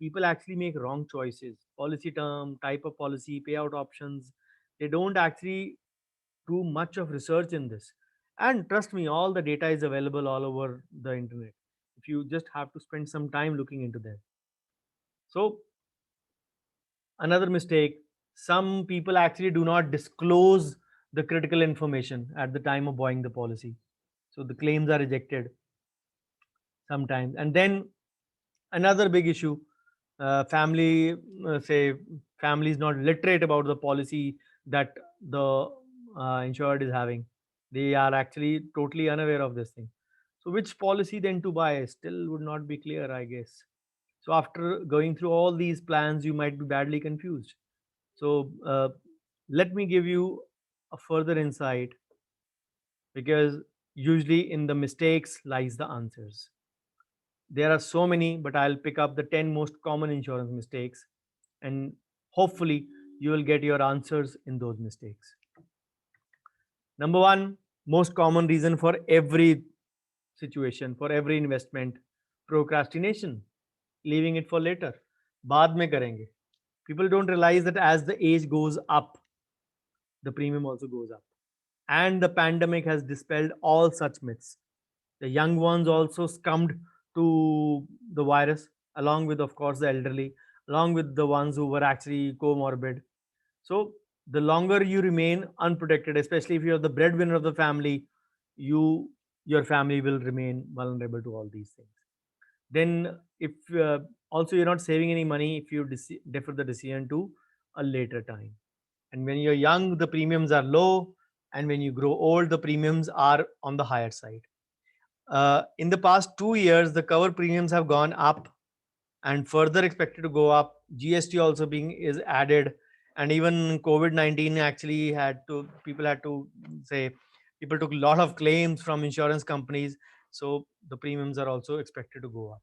people actually make wrong choices. Policy term, type of policy, payout options. They don't actually do much of research in this. And trust me, all the data is available all over the internet. If you just have to spend some time looking into them. So Another mistake, some people actually do not disclose the critical information at the time of buying the policy. So the claims are rejected sometimes. And then another big issue, family, say, family is not literate about the policy that the insured is having. They are actually totally unaware of this thing. So which policy then to buy still would not be clear, I guess. So after going through all these plans, you might be badly confused. So let me give you a further insight, because usually in the mistakes lies the answers. There are so many, but I'll pick up the 10 most common insurance mistakes, and hopefully you will get your answers in those mistakes. Number one, most common reason for every situation, for every investment, procrastination, leaving it for later. बाद में करेंगे. People don't realize that as the age goes up, the premium also goes up. And the pandemic has dispelled all such myths. The young ones also succumbed to the virus, along with, of course, the elderly, along with the ones who were actually comorbid. So, the longer you remain unprotected, especially if you're the breadwinner of the family, you your family will remain vulnerable to all these things. Then, if also you're not saving any money if you defer the decision to a later time. And when you're young, the premiums are low, and when you grow old, the premiums are on the higher side. In the past 2 years, the cover premiums have gone up and further expected to go up. GST also being is added, and even COVID-19 actually had to people had to say people took a lot of claims from insurance companies, so the premiums are also expected to go up.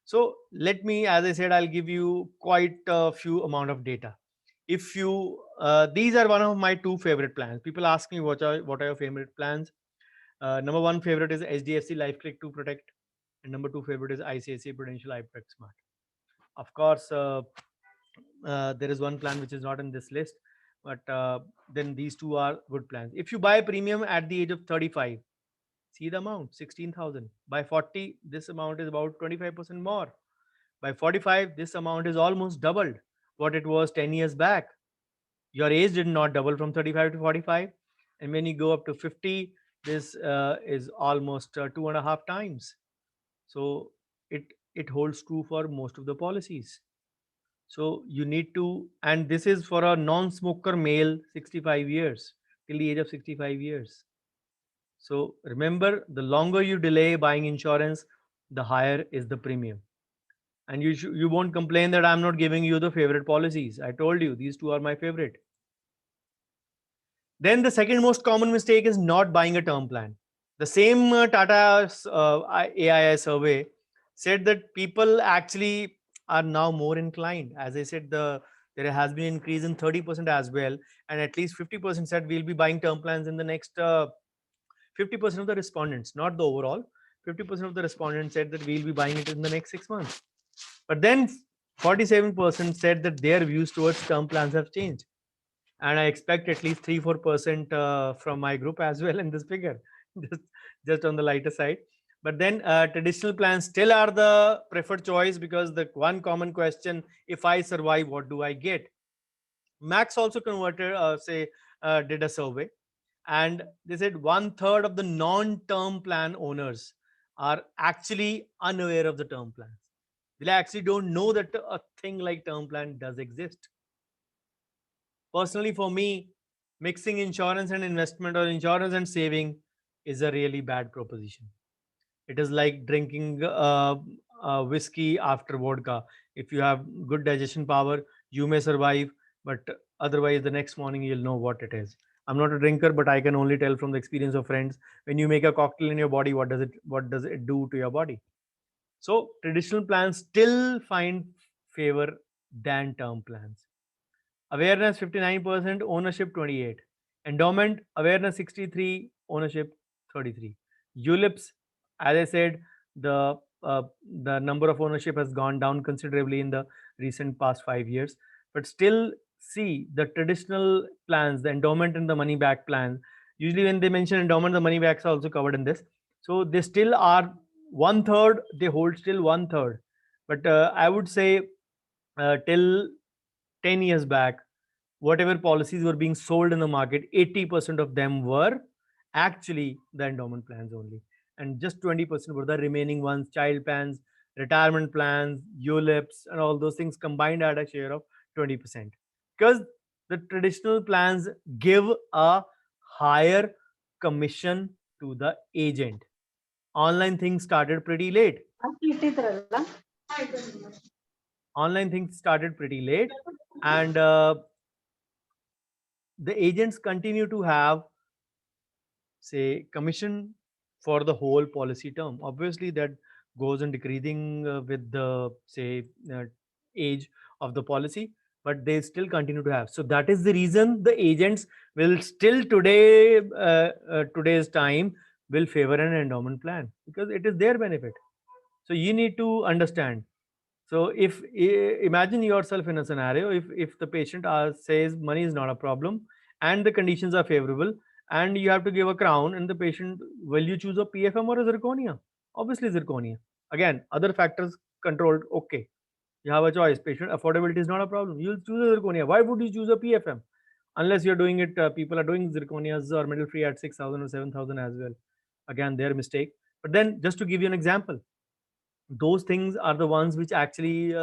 So let me, as I said, I'll give you quite a few amount of data. If you these are one of my two favorite plans. People ask me what are your favorite plans. Number one favorite is HDFC Life Click to Protect, and number two favorite is ICICI Prudential iProtect Smart. Of course, there is one plan which is not in this list, but then these two are good plans. If you buy a premium at the age of 35, see the amount 16,000. By 40, this amount is about 25% more. By 45, this amount is almost doubled what it was 10 years back. Your age did not double from 35 to 45. And when you go up to 50, this is almost 2.5 times. So it it holds true for most of the policies. So you need to, and this is for a non-smoker male 65 years, till the age of 65 years. So remember, the longer you delay buying insurance, the higher is the premium. And you won't complain that I'm not giving you the favorite policies. I told you these two are my favorite. Then the second most common mistake is not buying a term plan. The same Tata AII survey said that people actually are now more inclined. As I said, there has been an increase in 30% as well, and at least 50% said we'll be buying term plans in the next 50% of the respondents, not the overall. 50% of the respondents said that we'll be buying it in the next 6 months. But then 47% said that their views towards term plans have changed. And I expect at least 3-4% from my group as well in this figure, just, just on the lighter side. But then traditional plans still are the preferred choice, because the one common question, if I survive, what do I get? Max also converted, did a survey, and they said 1/3 of the non-term plan owners are actually unaware of the term plans. They actually don't know that a thing like term plan does exist. Personally, for me, mixing insurance and investment or insurance and saving is a really bad proposition. It is like drinking whiskey after vodka. If you have good digestion power, you may survive, but otherwise, the next morning you'll know what it is. I'm not a drinker, but I can only tell from the experience of friends. When you make a cocktail in your body, what does it do to your body? So traditional plans still find favor than term plans. Awareness 59%, ownership 28. Endowment awareness 63, ownership 33. ULIPs, as I said, the uh, the number of ownership has gone down considerably in the recent past 5 years. But still, see the traditional plans, the endowment and the money back plans. Usually, when they mention endowment, the money backs are also covered in this. So they still are 1/3. They hold still 1/3. But I would say till 10 years back, whatever policies were being sold in the market, 80% of them were actually the endowment plans only. And just 20% were the remaining ones, child plans, retirement plans, ULIPs, and all those things combined had a share of 20%. Because the traditional plans give a higher commission to the agent. Online things started pretty late. Online things started pretty late, and the agents continue to have, say, commission for the whole policy term. Obviously that goes on decreasing with the, say, age of the policy, but they still continue to have. So that is the reason the agents will still today, today's time, will favor an endowment plan, because it is their benefit. So you need to understand. So if imagine yourself in a scenario, if the patient says money is not a problem and the conditions are favorable, and you have to give a crown, and the patient, will you choose a PFM or a zirconia? Obviously zirconia. Again, other factors controlled. Okay, you have a choice. Patient affordability is not a problem. You'll choose a zirconia. Why would you choose a PFM? Unless you're doing it, people are doing zirconias or metal free at 6,000 or 7,000 as well. Again, their mistake. But then, just to give you an example, those things are the ones which actually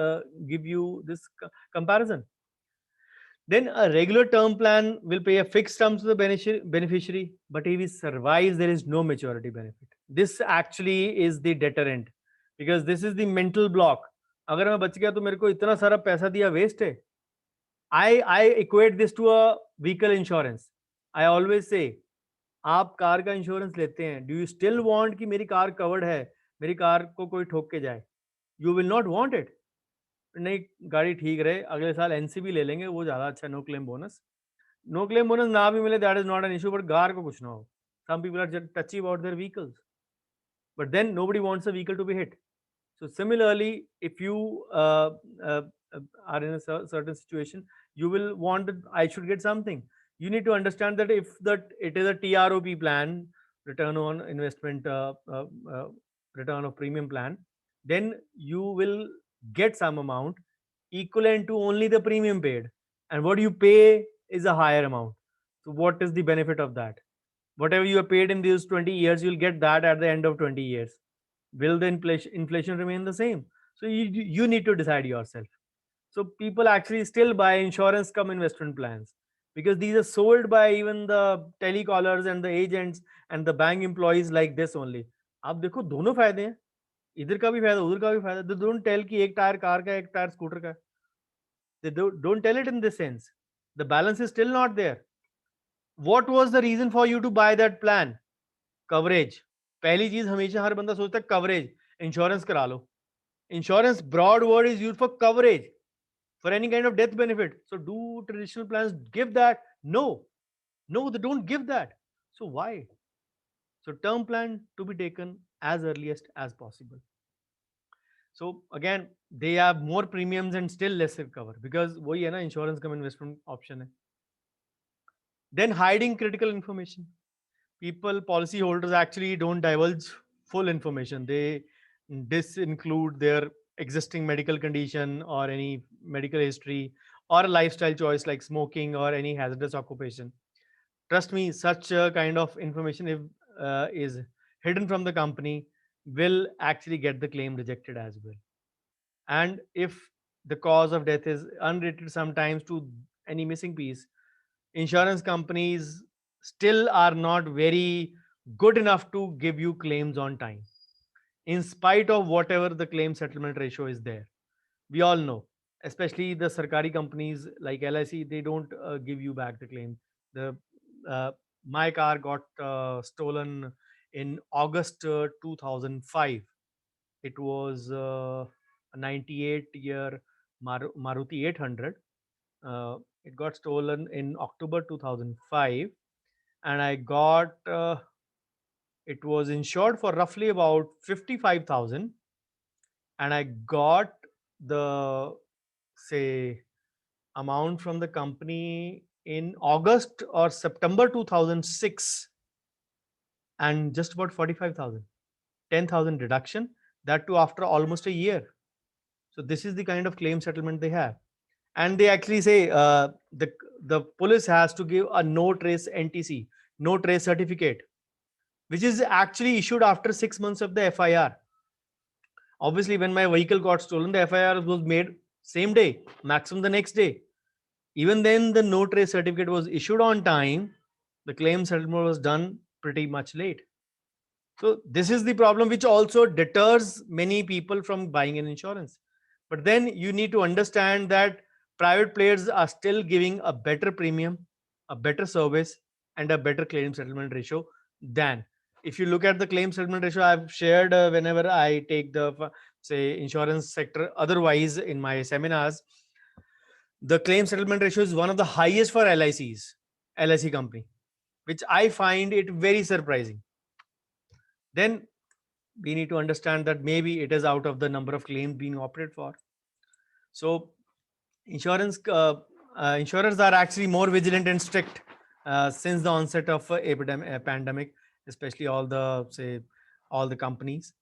give you this comparison. Then a regular term plan will pay a fixed sum to the beneficiary, but if he survives, there is no maturity benefit. This actually is the deterrent, because this is the mental block. अगर मैं बच गया तो मेरे को इतना सारा पैसा दिया वेस्ट है. I equate this to a vehicle insurance. I always say, आप कार का इंश्योरेंस लेते हैं, डू यू स्टिल वांट कि मेरी कार कवर्ड है, मेरी कार को कोई ठोक के जाए? You will not want it. नहीं, गाड़ी ठीक रहे, अगले साल एनसीबी ले लेंगे, वो ज्यादा अच्छा, no claim bonus. No claim bonus ना भी मिले, that is not an issue, but car को कुछ ना हो. Some people are just touchy about their vehicles, but then nobody wants a vehicle to be hit. So similarly, if you uh, are in a certain situation, you will want that I should get something. You need to understand that if that it is a TROP plan, return on investment, return of premium plan, then you will get some amount equivalent to only the premium paid, and what you pay is a higher amount. So what is the benefit of that? Whatever you have paid in these 20 years, you'll get that at the end of 20 years. Will the inflation remain the same? So you need to decide yourself. So people actually still buy insurance cum investment plans, because these are sold by even the telecallers and the agents and the bank employees like this only. आप देखो दोनों फायदे हैं, इधर का भी फायदा, उधर का भी फायदा. They don't tell कि एक टायर कार का है, एक टायर स्कूटर का है. They don't tell it in this sense. The balance is still not there. What was the reason for you to buy that plan? Coverage. पहली चीज हमेशा हर बंदा सोचता है कवरेज, इंश्योरेंस करा लो. Insurance, broad word, is used for coverage, for any kind of death benefit. So do traditional plans give that? No, they don't give that. So why? So term plan to be taken as earliest as possible. So again, they have more premiums and still lesser cover, because वही है ना, insurance का investment option है. Then hiding critical information. People, policyholders actually don't divulge full information. They disinclude their existing medical condition or any medical history or a lifestyle choice like smoking or any hazardous occupation. Trust me, such a kind of information, if is hidden from the company, will actually get the claim rejected as well. And if the cause of death is unrelated sometimes to any missing piece, insurance companies still are not very good enough to give you claims on time, in spite of whatever the claim settlement ratio is there. We all know, especially the sarkari companies like LIC, they don't give you back the claim. The my car got stolen in August 2005. It was a 98 year Maruti 800. It got stolen in October 2005, and I got it was insured for roughly about 55,000, and I got the, say, amount from the company in August or September 2006, and just about 45,000, 10,000 deduction, that too after almost a year. So this is the kind of claim settlement they have. and they actually say the police has to give a no trace NTC, no trace certificate, which is actually issued after 6 months of the FIR. Obviously, when my vehicle got stolen, the FIR was made same day, maximum the next day. Even then, the no trace certificate was issued on time. The claim settlement was done pretty much late. So this is the problem which also deters many people from buying an insurance. But then you need to understand that private players are still giving a better premium, a better service, and a better claim settlement ratio than. If you look at the claim settlement ratio I've shared whenever I take the say insurance sector otherwise in my seminars, the claim settlement ratio is one of the highest for LIC company, which I find it very surprising. Then we need to understand that maybe it is out of the number of claims being opted for. So insurance insurers are actually more vigilant and strict since the onset of pandemic, especially all the companies.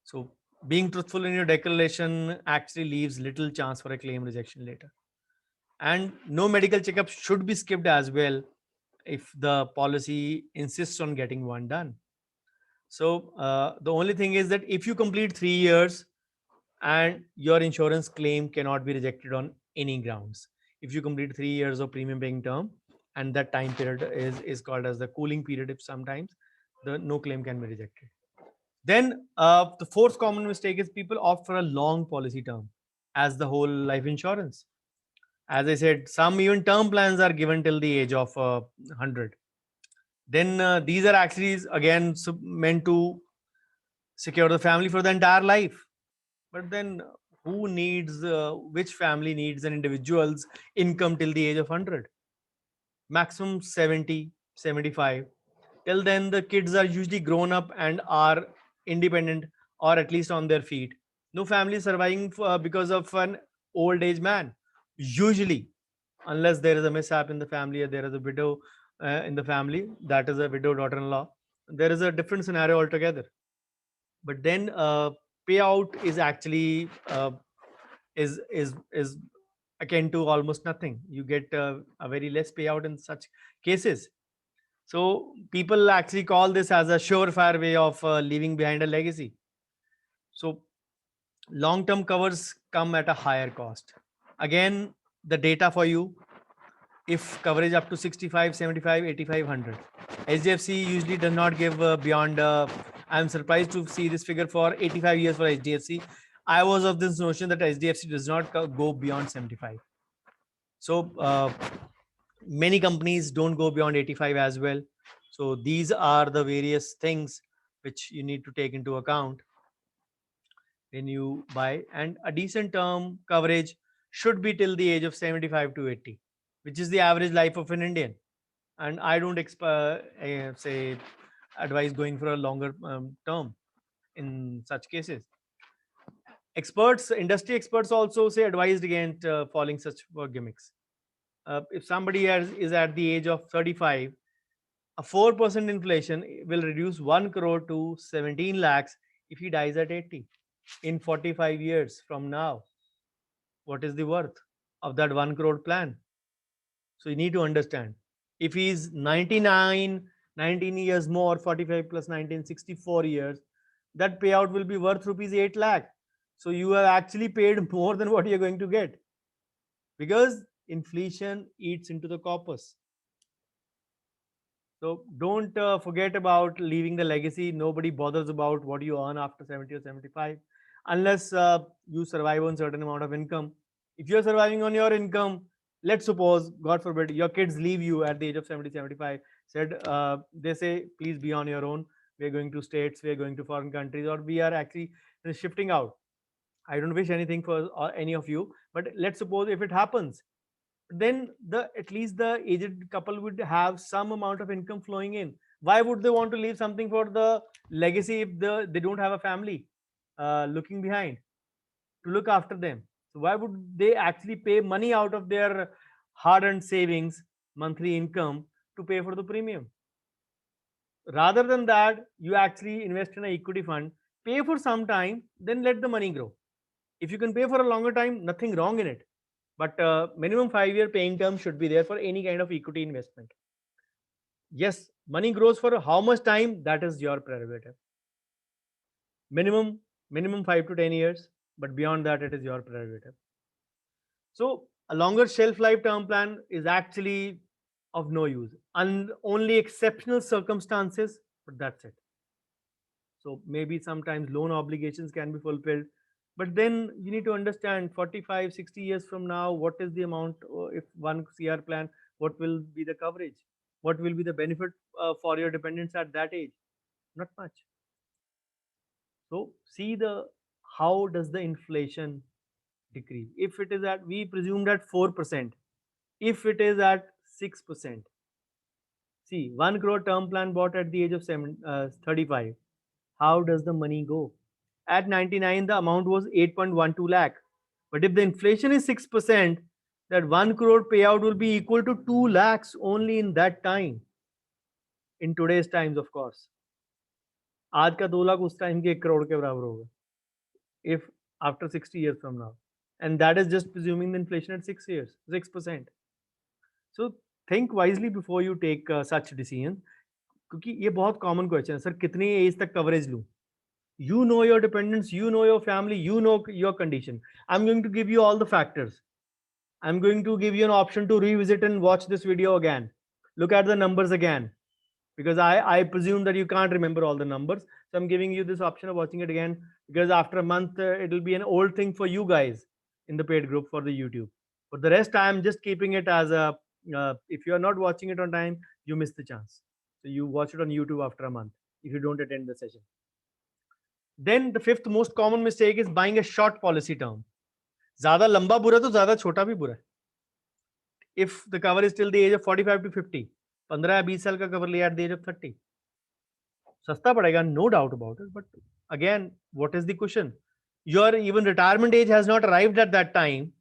So being truthful in your declaration actually leaves little chance for a claim rejection later. And no medical checkup should be skipped as well if the policy insists on getting one done. So the only thing is that if you complete 3 years and your insurance claim cannot be rejected on any grounds, if you complete 3 years of premium paying term, and that time period is called as the cooling period, if sometimes the no claim can be rejected. Then the fourth common mistake is people opt for a long policy term as the whole life insurance. As I said, some even term plans are given till the age of 100. Then these are actually again meant to secure the family for the entire life. But then who needs which family needs an individual's income till the age of 100? Maximum 70, 75. Till then the kids are usually grown up and are independent, or at least on their feet. No family surviving because of an old age man, usually, unless there is a mishap in the family or there is a widow in the family, that is a widow daughter-in-law. There is a different scenario altogether. But then payout is actually is akin to almost nothing. You get a very less payout in such cases. So people actually call this as a surefire way of leaving behind a legacy. So long-term covers come at a higher cost. Again, the data for you: if coverage up to 65, 75, 85, 100. HDFC usually does not give beyond. I'm surprised to see this figure for 85 years for HDFC. I was of this notion that HDFC does not go beyond 75. So many companies don't go beyond 85 as well. So these are the various things which you need to take into account when you buy. And a decent term coverage should be till the age of 75 to 80, which is the average life of an Indian. And I don't say advise going for a longer term in such cases. Experts, industry experts also say advised against falling such gimmicks. If somebody is at the age of 35, a 4% inflation will reduce 1 crore to 17 lakhs if he dies at 80 in 45 years from now. What is the worth of that 1 crore plan? So you need to understand, if he is 99, 19 years more, 45 plus 19, 64 years, that payout will be worth rupees 8 lakh. So you have actually paid more than what you're going to get, because inflation eats into the corpus. So don't forget about leaving the legacy. Nobody bothers about what you earn after 70 or 75, unless you survive on certain amount of income. If you're surviving on your income, let's suppose, God forbid, your kids leave you at the age of 70, 75, they say, please be on your own. We're going to states, we're going to foreign countries, or we are actually shifting out. I don't wish anything for any of you, but let's suppose if it happens, then the at least the aged couple would have some amount of income flowing in. Why would they want to leave something for the legacy if they don't have a family looking behind to look after them? So why would they actually pay money out of their hard-earned savings, monthly income, to pay for the premium? Rather than that, you actually invest in an equity fund, pay for some time, then let the money grow. If you can pay for a longer time, nothing wrong in it. But minimum 5-year paying term should be there for any kind of equity investment. Yes, money grows for how much time, that is your prerogative. Minimum 5 to 10 years, but beyond that it is your prerogative. So a longer shelf life term plan is actually of no use, and only exceptional circumstances, but that's it. So maybe sometimes loan obligations can be fulfilled, but then you need to understand 45, 60 years from now, what is the amount, if one CR plan, what will be the coverage? What will be the benefit for your dependents at that age? Not much. So see the how does the inflation decrease? If it is at, we presumed at 4%, if it is at 6%, see 1 crore term plan bought at the age of 35, how does the money go? At 99, the amount was 8.12 lakh. But if the inflation is 6%, that 1 crore payout will be equal to 2 lakhs only in that time. In today's times, of course. आज का 2 लाख उस time के 1 करोड़ के बराबर होगा. If after 60 years from now. And that is just presuming the inflation at 6 years, 6%. So think wisely before you take such decision. क्योंकि ये बहुत कॉमन क्वेश्चन है सर, कितनी एज तक कवरेज लूं? You know your dependents, you know your family, you know your condition. I'm going to give you all the factors. I'm going to give you an option to revisit and watch this video again. Look at the numbers again, because I presume that you can't remember all the numbers. So I'm giving you this option of watching it again, because after a month, it'll be an old thing for you guys in the paid group for the YouTube. For the rest, I'm just keeping it as a, if you are not watching it on time, you miss the chance. So you watch it on YouTube after a month if you don't attend the session. Then the fifth most common mistake is buying a short policy term. ज़्यादा लंबा बुरा तो ज़्यादा छोटा भी बुरा है. If the cover is till the age of 45 to 50, 15 या 20 साल का cover लिया at the age of 30, सस्ता पड़ेगा, no doubt about it. But again, what is the cushion? Your even retirement age has not arrived at that time,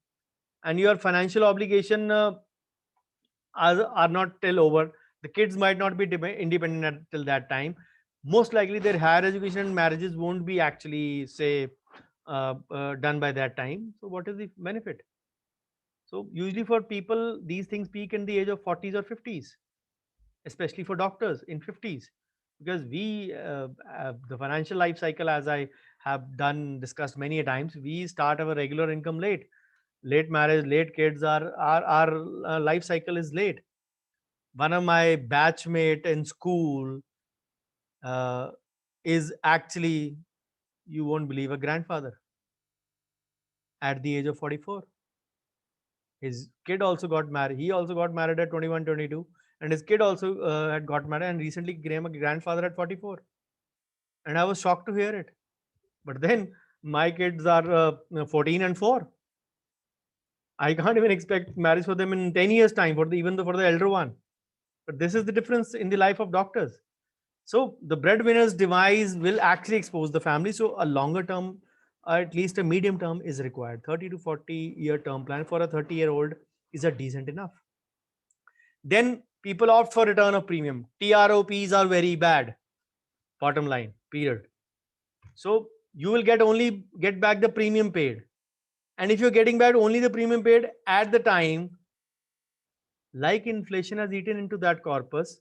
and your financial obligation are not till over. The kids might not be independent till that time. Most likely their higher education and marriages won't be actually say done by that time. So what is the benefit? So usually for people, these things peak in the age of 40s or 50s, especially for doctors in 50s, because we the financial life cycle, as I have discussed many a times, we start our regular income late. Late marriage, late kids, our life cycle is late. One of my batchmate in school is actually, you won't believe, a grandfather at the age of 44. His kid also got married. He also got married at 21, 22, and his kid also had got married and recently became a grandfather at 44. And I was shocked to hear it. But then my kids are 14 and 4. I can't even expect marriage for them in 10 years' time, even for the elder one. But this is the difference in the life of doctors. So the breadwinner's demise will actually expose the family. So a longer term, at least a medium term, is required. 30 to 40-year term plan for a 30-year-old is a decent enough. Then people opt for return of premium. TROPs are very bad. Bottom line, period. So you will get back the premium paid. And if you're getting back only the premium paid at the time, like inflation has eaten into that corpus,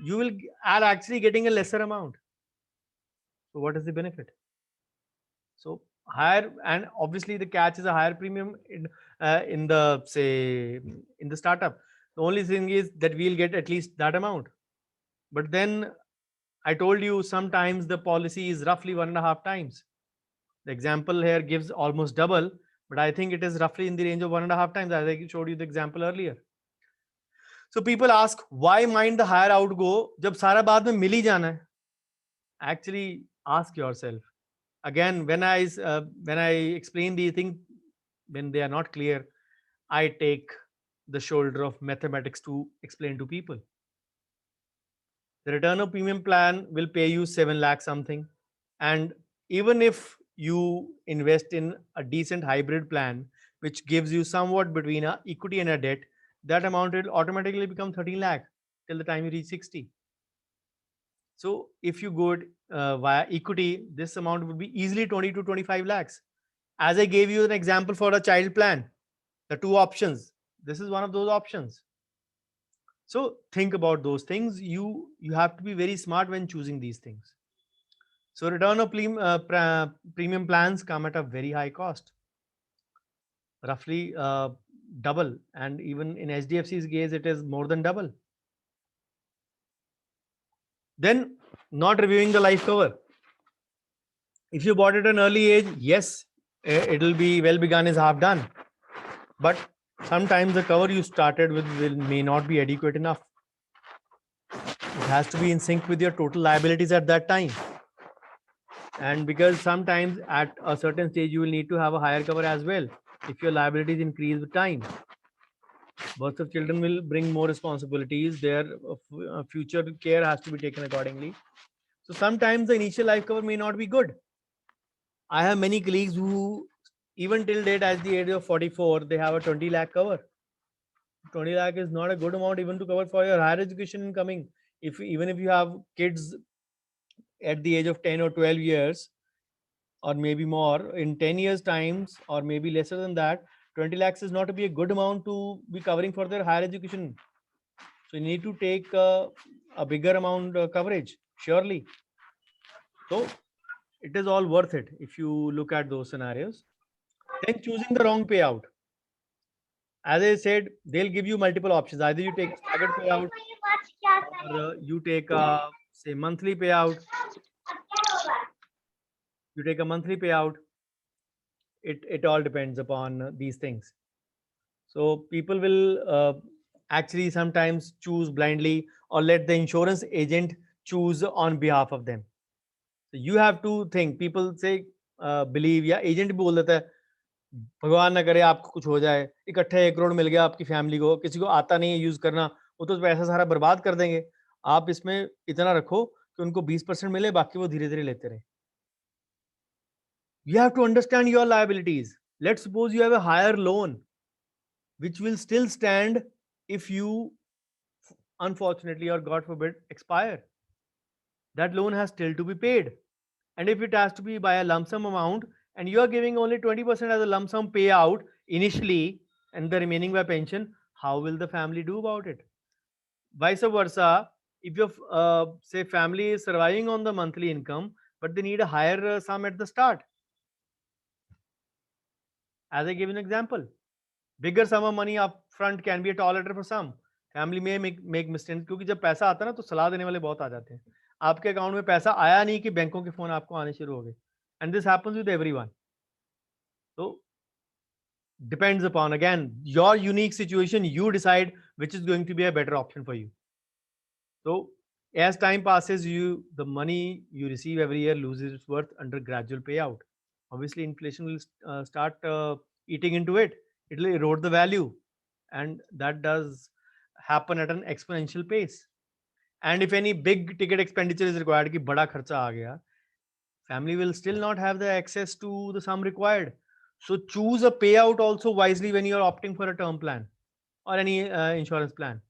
you are actually getting a lesser amount. So what is the benefit? So higher, and obviously the catch is a higher premium in the startup. The only thing is that we'll get at least that amount. But then I told you sometimes the policy is roughly 1.5 times. The example here gives almost double, but I think it is roughly in the range of 1.5 times, as I showed you the example earlier. So people ask, why mind the higher outgo जब सारा बाद में मिल ही जाना है? Actually, ask yourself. Again, when I explain these things, when they are not clear, I take the shoulder of mathematics to explain to people. The return of premium plan will pay you 7 lakh something, and even if you invest in a decent hybrid plan which gives you somewhat between a equity and a debt, that amount will automatically become 13 lakh till the time you reach 60. So if you go via equity, this amount would be easily 20 to 25 lakhs. As I gave you an example for a child plan, the two options. This is one of those options. So think about those things. You have to be very smart when choosing these things. So return of premium plans come at a very high cost, roughly double, and even in HDFC's case, it is more than double. Then not reviewing the life cover. If you bought it at an early age, yes, it'll be well begun is half done. But sometimes the cover you started with may not be adequate enough. It has to be in sync with your total liabilities at that time. And because sometimes at a certain stage you will need to have a higher cover as well if your liabilities increase with time. Birth of children will bring more responsibilities. Their future care has to be taken accordingly. So sometimes the initial life cover may not be good. I have many colleagues who, even till date, at the age of 44, they have a 20 lakh cover. 20 lakh is not a good amount even to cover for your higher education incoming. Even if you have kids at the age of 10 or 12 years, or maybe more, in 10 years times, or maybe lesser than that, 20 lakhs is not to be a good amount to be covering for their higher education. So you need to take a bigger amount coverage, surely. So it is all worth it if you look at those scenarios. Then choosing the wrong payout. As I said, they'll give you multiple options. Either you take a staggered payout, or you take a, say, monthly payout. You take a monthly payout. It all depends upon these things. So people will actually sometimes choose blindly or let the insurance agent choose on behalf of them. So you have to think. People say believe, या agent भी बोल देता है भगवान ना करे आपको कुछ हो जाए, इकट्ठे 1 करोड़ मिल गया आपकी फैमिली को, किसी को आता नहीं है यूज करना, वो तो पैसा सारा बर्बाद कर देंगे. आप इसमें इतना रखो कि उनको 20% मिले, बाकी वो धीरे धीरे लेते रहे. You have to understand your liabilities. Let's suppose you have a higher loan which will still stand if you unfortunately or God forbid expire. That loan has still to be paid. And if it has to be by a lump sum amount and you are giving only 20% as a lump sum payout initially and the remaining by pension, how will the family do about it? Vice versa, if your say family is surviving on the monthly income but they need a higher sum at the start. As I give an example, bigger sum of money up front can be a tolerator for some. Family में make mistake, क्योंकि जब पैसा आता है ना तो सलाह देने वाले बहुत आ जाते हैं. आपके अकाउंट में पैसा आया नहीं कि बैंकों के फोन आपको आने शुरू हो गए. And this happens with everyone. So depends upon, again, your unique situation. You decide which is going to be a better option for you. So as time passes, the money you receive every year loses its worth under gradual payout. Obviously inflation will start eating into it. It will erode the value, and that does happen at an exponential pace. And if any big ticket expenditure is required, ki bada kharcha aa gaya, family will still not have the access to the sum required. So choose a payout also wisely when you are opting for a term plan or any insurance plan.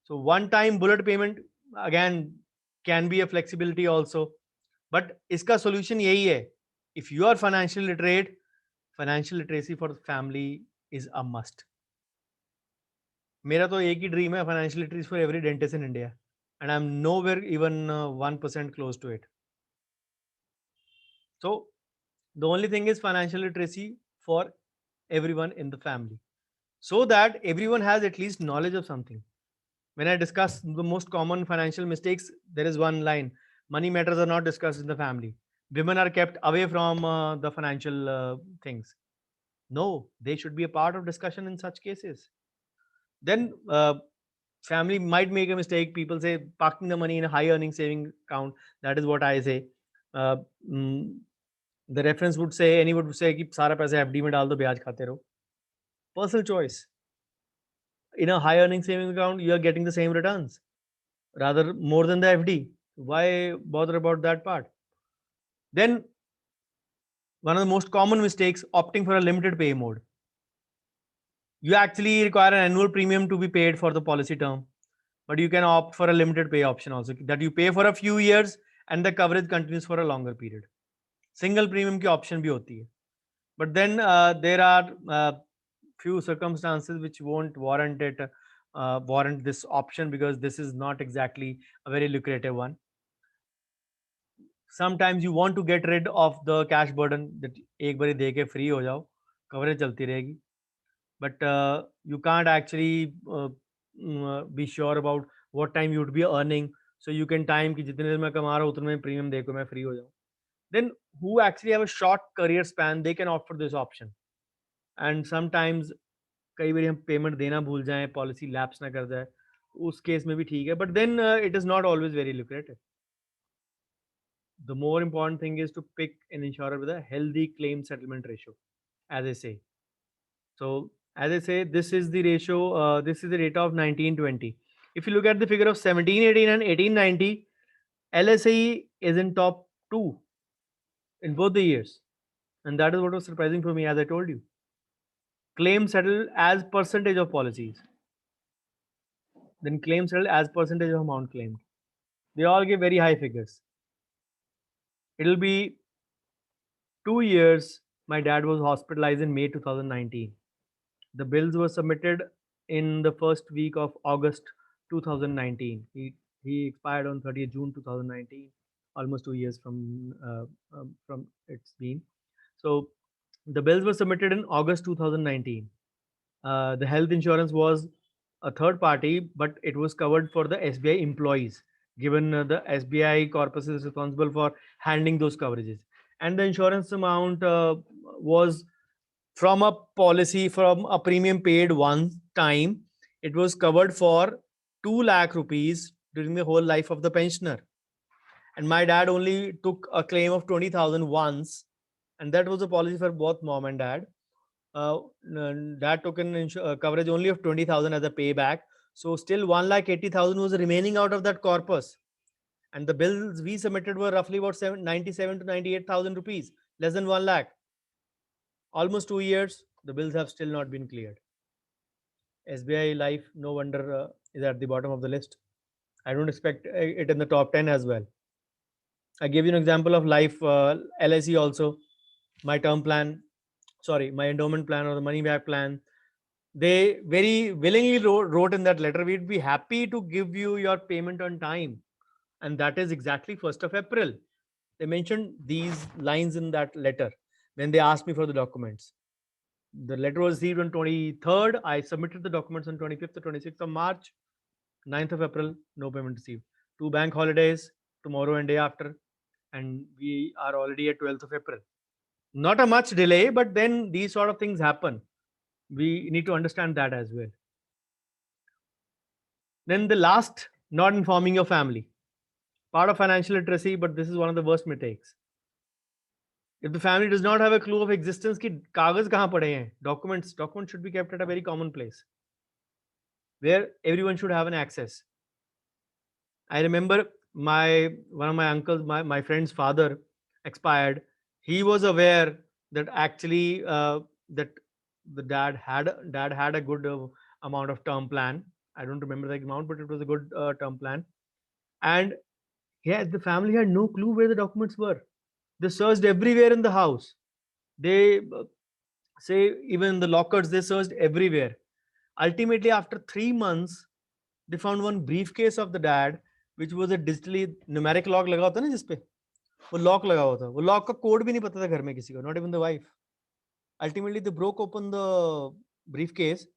So one-time bullet payment again can be a flexibility also, but iska solution yahi hai. If you are financially literate, financial literacy for the family is a must. मेरा तो एक ही dream है, financial literacy for every dentist in India, and I'm nowhere even 1% close to it. So the only thing is financial literacy for everyone in the family, so that everyone has at least knowledge of something. When I discuss the most common financial mistakes, there is one line: money matters are not discussed in the family. Women are kept away from the financial things. No, they should be a part of discussion in such cases. Then family might make a mistake. People say parking the money in a high earning saving account. That is what I say. uh, mm, the reference would say, anyone would say कि सारा पैसा FD में डाल दो, ब्याज खाते रहो. Personal choice. In a high earning savings account, you are getting the same returns, rather more than the FD. Why bother about that part? Then one of the most common mistakes, opting for a limited pay mode. You actually require an annual premium to be paid for the policy term, but you can opt for a limited pay option also, that you pay for a few years and the coverage continues for a longer period. Single premium की option भी होती है. But then there are few circumstances which won't warrant this option, because this is not exactly a very lucrative one. Sometimes you want to get rid of the cash burden, that एक बारी दे के free हो जाओ, coverage चलती रहेगी. But you can't actually be sure about what time you would be earning, so you can time कि जितने देर मैं कमा रहा हूँ उतने में premium देखो मैं free हो जाऊँ. Then who actually have a short career span, they can opt for this option. And sometimes कई बार हम पेमेंट देना भूल जाएं, पॉलिसी लैप्स ना कर जाए, उस केस में भी ठीक है, but then it is not always very lucrative. The more important thing is to pick an insurer with a healthy claim settlement ratio, as I say. So, as I say, this is the ratio, this is the data of 1920. If you look at the figure of 1718 and 1890, LSE is in top 2 in both the years. And that is what was surprising for me, as I told you. Claim settled as percentage of policies. Then claim settled as percentage of amount claimed. They all give very high figures. It'll be 2 years. My dad was hospitalized in May 2019. The bills were submitted in the first week of August 2019. He expired on 30th June 2019, almost 2 years from it's been. So the bills were submitted in August 2019. The health insurance was a third party, but it was covered for the SBI employees, given the SBI corpus is responsible for handling those coverages. And the insurance amount was from a policy, from a premium paid one time, it was covered for 2 lakh rupees during the whole life of the pensioner. And my dad only took a claim of 20,000 once, and that was a policy for both mom and dad. Dad took an coverage only of 20,000 as a payback. So still 1,80,000 was remaining out of that corpus. And the bills we submitted were roughly about 97 to 98,000 rupees, less than 1 lakh. Almost 2 years, the bills have still not been cleared. SBI Life, no wonder, is at the bottom of the list. I don't expect it in the top 10 as well. I gave you an example of life, LIC also, my term plan, sorry, my endowment plan or the money back plan. They very willingly wrote in that letter, we'd be happy to give you your payment on time. And that is exactly 1st of April. They mentioned these lines in that letter when they asked me for the documents. The letter was received on 23rd. I submitted the documents on 25th or 26th of March. 9th of April, no payment received. 2 bank holidays, tomorrow and day after. And we are already at 12th of April. Not a much delay, but then these sort of things happen. We need to understand that as well. Then the last, not informing your family. Part of financial literacy, but this is one of the worst mistakes. If the family does not have a clue of existence कि कागज कहाँ पड़े हैं, documents should be kept at a very common place where everyone should have an access. I remember one of my uncles, my friend's father expired. He was aware that actually that the dad had a good amount of term plan. I don't remember the amount, but it was a good term plan. And the family had no clue where the documents were. They searched everywhere in the house. They say even in the lockers, they searched everywhere. Ultimately, after 3 months, they found one briefcase of the dad, which was a digitally numeric lock लगा होता है ना जिसपे वो lock लगा हुआ था. वो lock का code भी नहीं पता था घर में किसी को, not even the wife. Ultimately, they broke open the briefcase.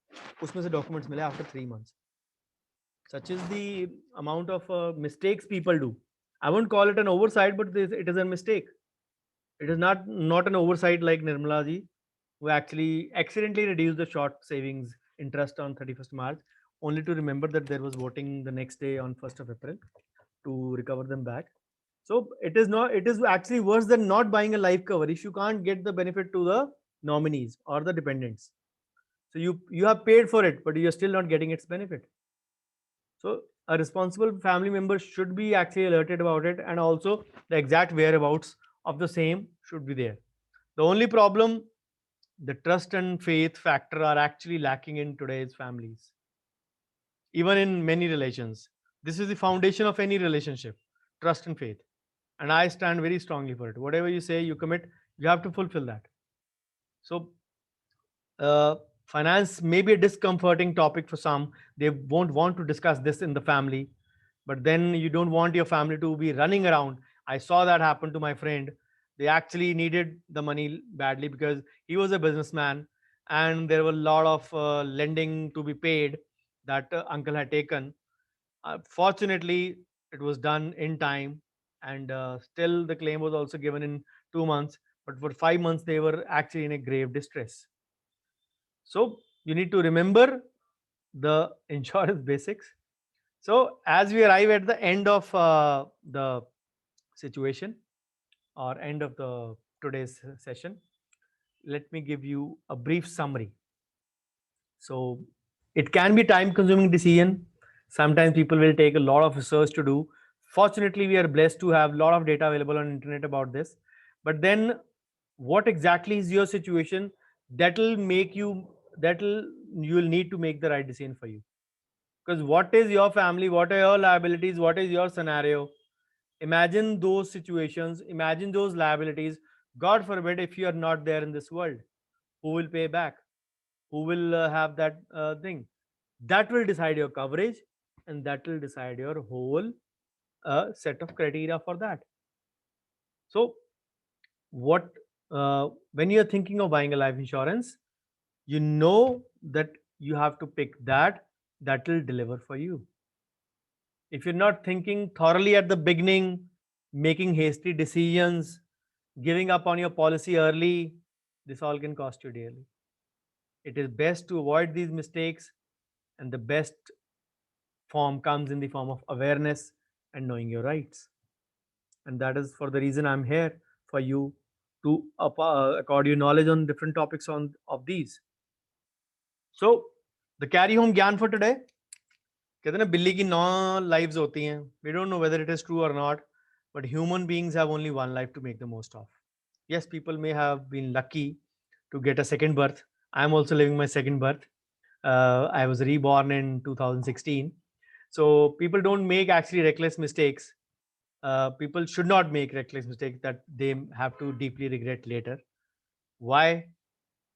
उसमें से documents मिले after 3 months. Such is the amount of mistakes people do. I won't call it an oversight, but it is a mistake. It is not an oversight like Nirmala ji, who actually accidentally reduced the short savings interest on 31st March, only to remember that there was voting the next day on 1st of April to recover them back. So it is actually worse than not buying a life cover if you can't get the benefit to the nominees or the dependents. So you have paid for it, but you're still not getting its benefit. So a responsible family member should be actually alerted about it, and also the exact whereabouts of the same should be there. The only problem, the trust and faith factor are actually lacking in today's families, even in many relations. This is the foundation of any relationship, trust and faith. And I stand very strongly for it. Whatever you say, you commit, you have to fulfill that. So Finance may be a discomforting topic for some. They won't want to discuss this in the family, but then you don't want your family to be running around. I saw that happen to my friend. They actually needed the money badly because he was a businessman and there were a lot of lending to be paid that uncle had taken. Fortunately, it was done in time, and still the claim was also given in 2 months. But for 5 months, they were actually in a grave distress. So you need to remember the insurance basics. So as we arrive at the end of the situation or end of the today's session, let me give you a brief summary. So it can be time consuming decision. Sometimes people will take a lot of research to do. Fortunately, we are blessed to have a lot of data available on internet about this. But then what exactly is your situation, that'll make you, that'll, you will need to make the right decision for you. Because what is your family, what are your liabilities, what is your scenario? Imagine those situations, imagine those liabilities. God forbid if you are not there in this world, who will pay back, who will have that thing? That will decide your coverage, and that will decide your whole set of criteria for that. So what, when you're thinking of buying a life insurance, you know that you have to pick that will deliver for you. If you're not thinking thoroughly at the beginning, making hasty decisions, giving up on your policy early, this all can cost you dearly. It is best to avoid these mistakes, and the best form comes in the form of awareness and knowing your rights. And that is for the reason I'm here, for you to accord you knowledge on different topics on of these. So the carry home gyan for today, कहते हैं ना बिल्ली की 9 lives होती हैं. We don't know whether it is true or not, but human beings have only one life to make the most of. Yes, people may have been lucky to get a second birth. I am also living my second birth. I was reborn in 2016. So people don't make actually reckless mistakes. People should not make reckless mistakes that they have to deeply regret later. Why?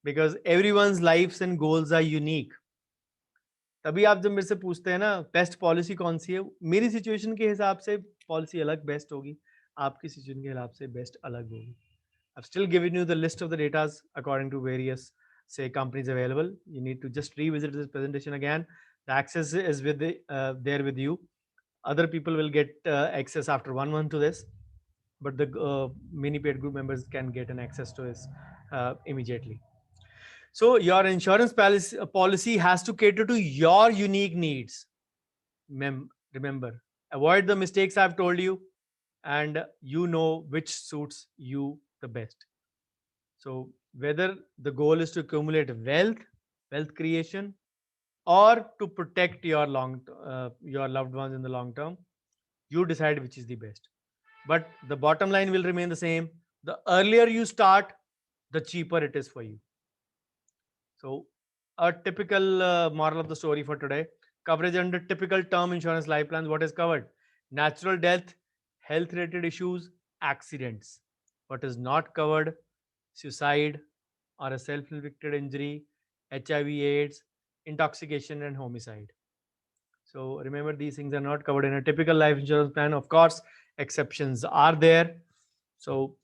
Because everyone's lives and goals are unique. तभी आप जब मेरे से पूछते हैं ना best policy कौन सी है, मेरी सिचुएशन के हिसाब से पॉलिसी अलग बेस्ट होगी, आपकी सिचुएशन के हिसाब से बेस्ट अलग होगी. I've still given you the list of the datas according to various say companies available. You need to just revisit this presentation again. The access is with there with you. Other people will get access after 1 month to this, but the mini paid group members can get an access to this immediately. So your insurance policy has to cater to your unique needs. Remember, avoid the mistakes I've told you, and you know which suits you the best. So whether the goal is to accumulate wealth creation, or to protect your your loved ones in the long term, you decide which is the best. But the bottom line will remain the same. The earlier you start, the cheaper it is for you. So a typical moral of the story for today: coverage under typical term insurance life plans. What is covered? Natural death, health related issues, accidents. What is not covered? Suicide or a self inflicted injury, HIV/AIDS, intoxication, and homicide. So remember, these things are not covered in a typical life insurance plan. Of course, exceptions are there. So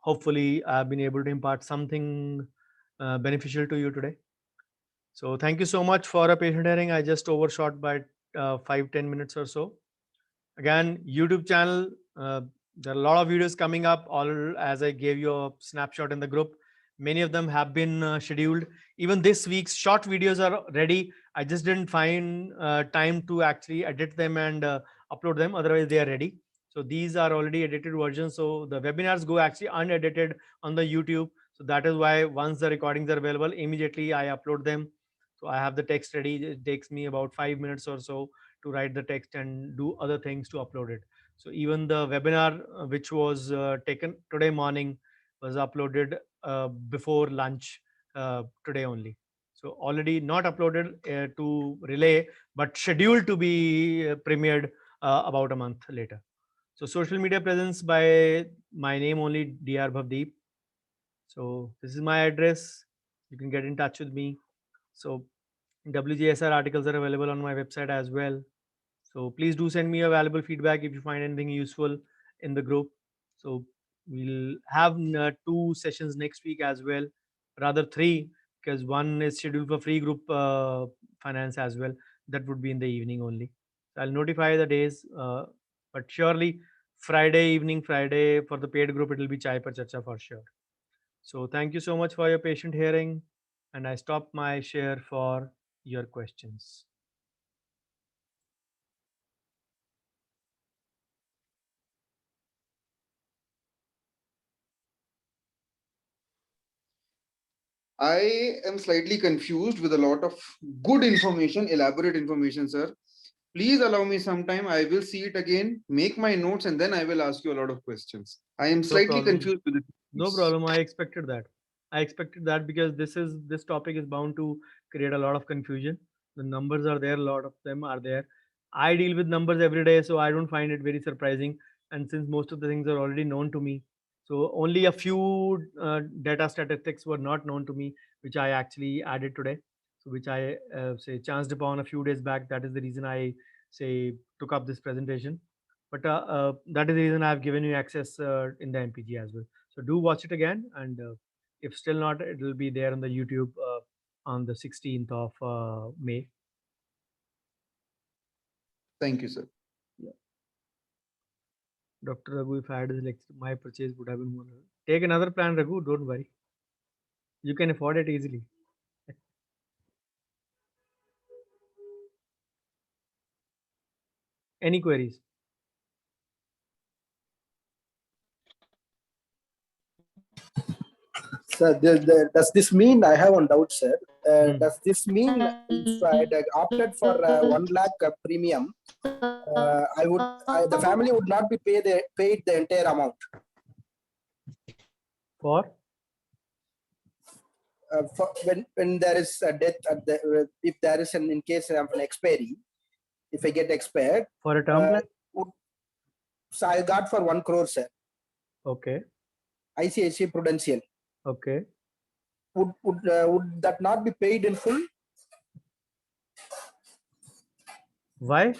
hopefully, I've been able to impart something beneficial to you today. So thank you so much for a patient hearing. I just overshot by 5-10 minutes or so. Again, YouTube channel. There are a lot of videos coming up. All as I gave you a snapshot in the group. Many of them have been scheduled. Even this week's short videos are ready. I just didn't find time to actually edit them and upload them. Otherwise, they are ready. So these are already edited versions. So the webinars go actually unedited on the YouTube. So that is why once the recordings are available, immediately I upload them. So I have the text ready. It takes me about 5 minutes or so to write the text and do other things to upload it. So even the webinar which was taken today morning was uploaded before lunch today only. So already not uploaded to Relay, but scheduled to be premiered about a month later. So social media presence by my name only, Dr. Bhavdeep. So this is my address. You can get in touch with me. So WGSR articles are available on my website as well. So please do send me your valuable feedback if you find anything useful in the group. So we'll have 2 sessions next week as well, rather 3, because one is scheduled for free group finance as well. That would be in the evening only. So I'll notify the days, but surely Friday evening, Friday for the paid group, it will be Chai Par Charcha for sure. So thank you so much for your patient hearing, and I stop my share for your questions. I am slightly confused with a lot of good information, elaborate information, sir. Please allow me some time. I will see it again, make my notes, and then I will ask you a lot of questions. I am No slightly problem. confused with it. No problem. I expected that. I expected that because this topic is bound to create a lot of confusion. The numbers are there, a lot of them are there. I deal with numbers every day, so I don't find it very surprising. And since most of the things are already known to me, so only a few data statistics were not known to me, which I actually added today. So which I say chanced upon a few days back. That is the reason I say took up this presentation. But that is the reason I've given you access in the MPG as well. So do watch it again, and if still not, it will be there on the YouTube on the 16th of May. Thank you, sir. Yeah. Dr. Raghu, if I had his lecture, my purchase would have been more. Take another plan, Raghu. Don't worry. You can afford it easily. Any queries? Sir, does this mean, I have one doubt, sir. Does this mean if I had opted for 1 lakh premium, the family would not be paid the entire amount? For? When there is a death, if there is in case of an expiry, if I get expired. For a term plan? So I got for 1 crore, sir. Okay. ICICI Prudential. Okay. Would that not be paid in full? Why?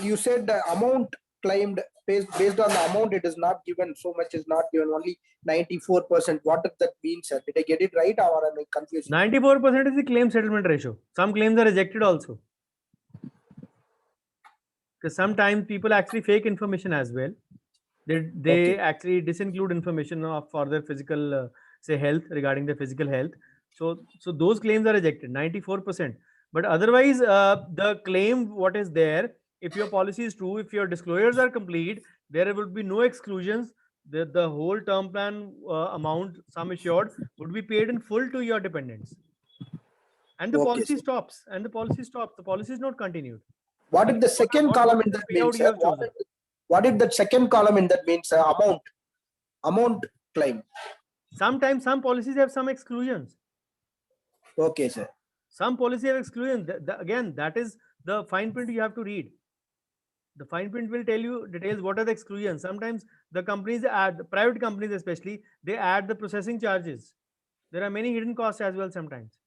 You said the amount claimed based on the amount, it is not given, so much is not given, only 94%. What does that mean, sir? Did I get it right or am I confused? 94% is the claim settlement ratio. Some claims are rejected also. Because sometimes people actually fake information as well. They actually disinclude information for their physical say health, regarding their physical health. So those claims are rejected, 94%. But otherwise the claim what is there, if your policy is true, if your disclosures are complete, there will be no exclusions. The whole term plan amount sum assured would be paid in full to your dependents, and the policy stops. The policy is not continued. What if the second column in that means, sir? What if the second column in that means amount claim? Sometimes some policies have some exclusions. Okay, sir. Some policy have exclusions. Again, that is the fine print you have to read. The fine print will tell you details what are the exclusions. Sometimes the companies add, private companies especially, they add the processing charges. There are many hidden costs as well sometimes.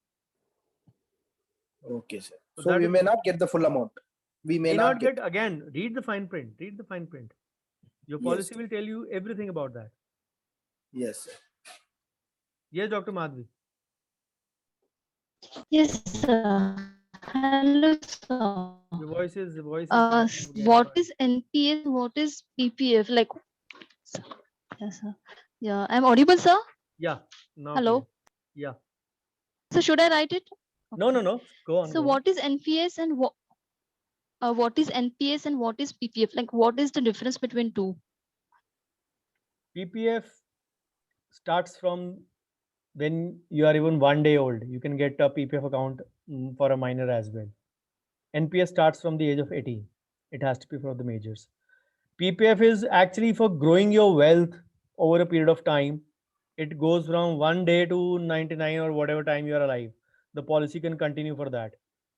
Okay, sir. So we may not get the full amount. We may not get. Again, read the fine print. Read the fine print. Your policy will tell you everything about that. Yes, sir. Yes, Dr. Madhvi. Yes, sir. Hello, sir. Your voice is. What is NPS? What is PPF? Like, yes, sir. Yeah, I'm audible, sir. Yeah. No, hello. please. Yeah. So should I write it? Okay. No. Go on. So what is NPS and what is NPS and what is PPF? Like, what is the difference between two? PPF starts from when you are even 1 day old. You can get a PPF account for a minor as well. NPS starts from the age of 18. It has to be for the majors. PPF is actually for growing your wealth over a period of time. It goes from 1 day to 99 or whatever time you are alive. The policy can continue for that.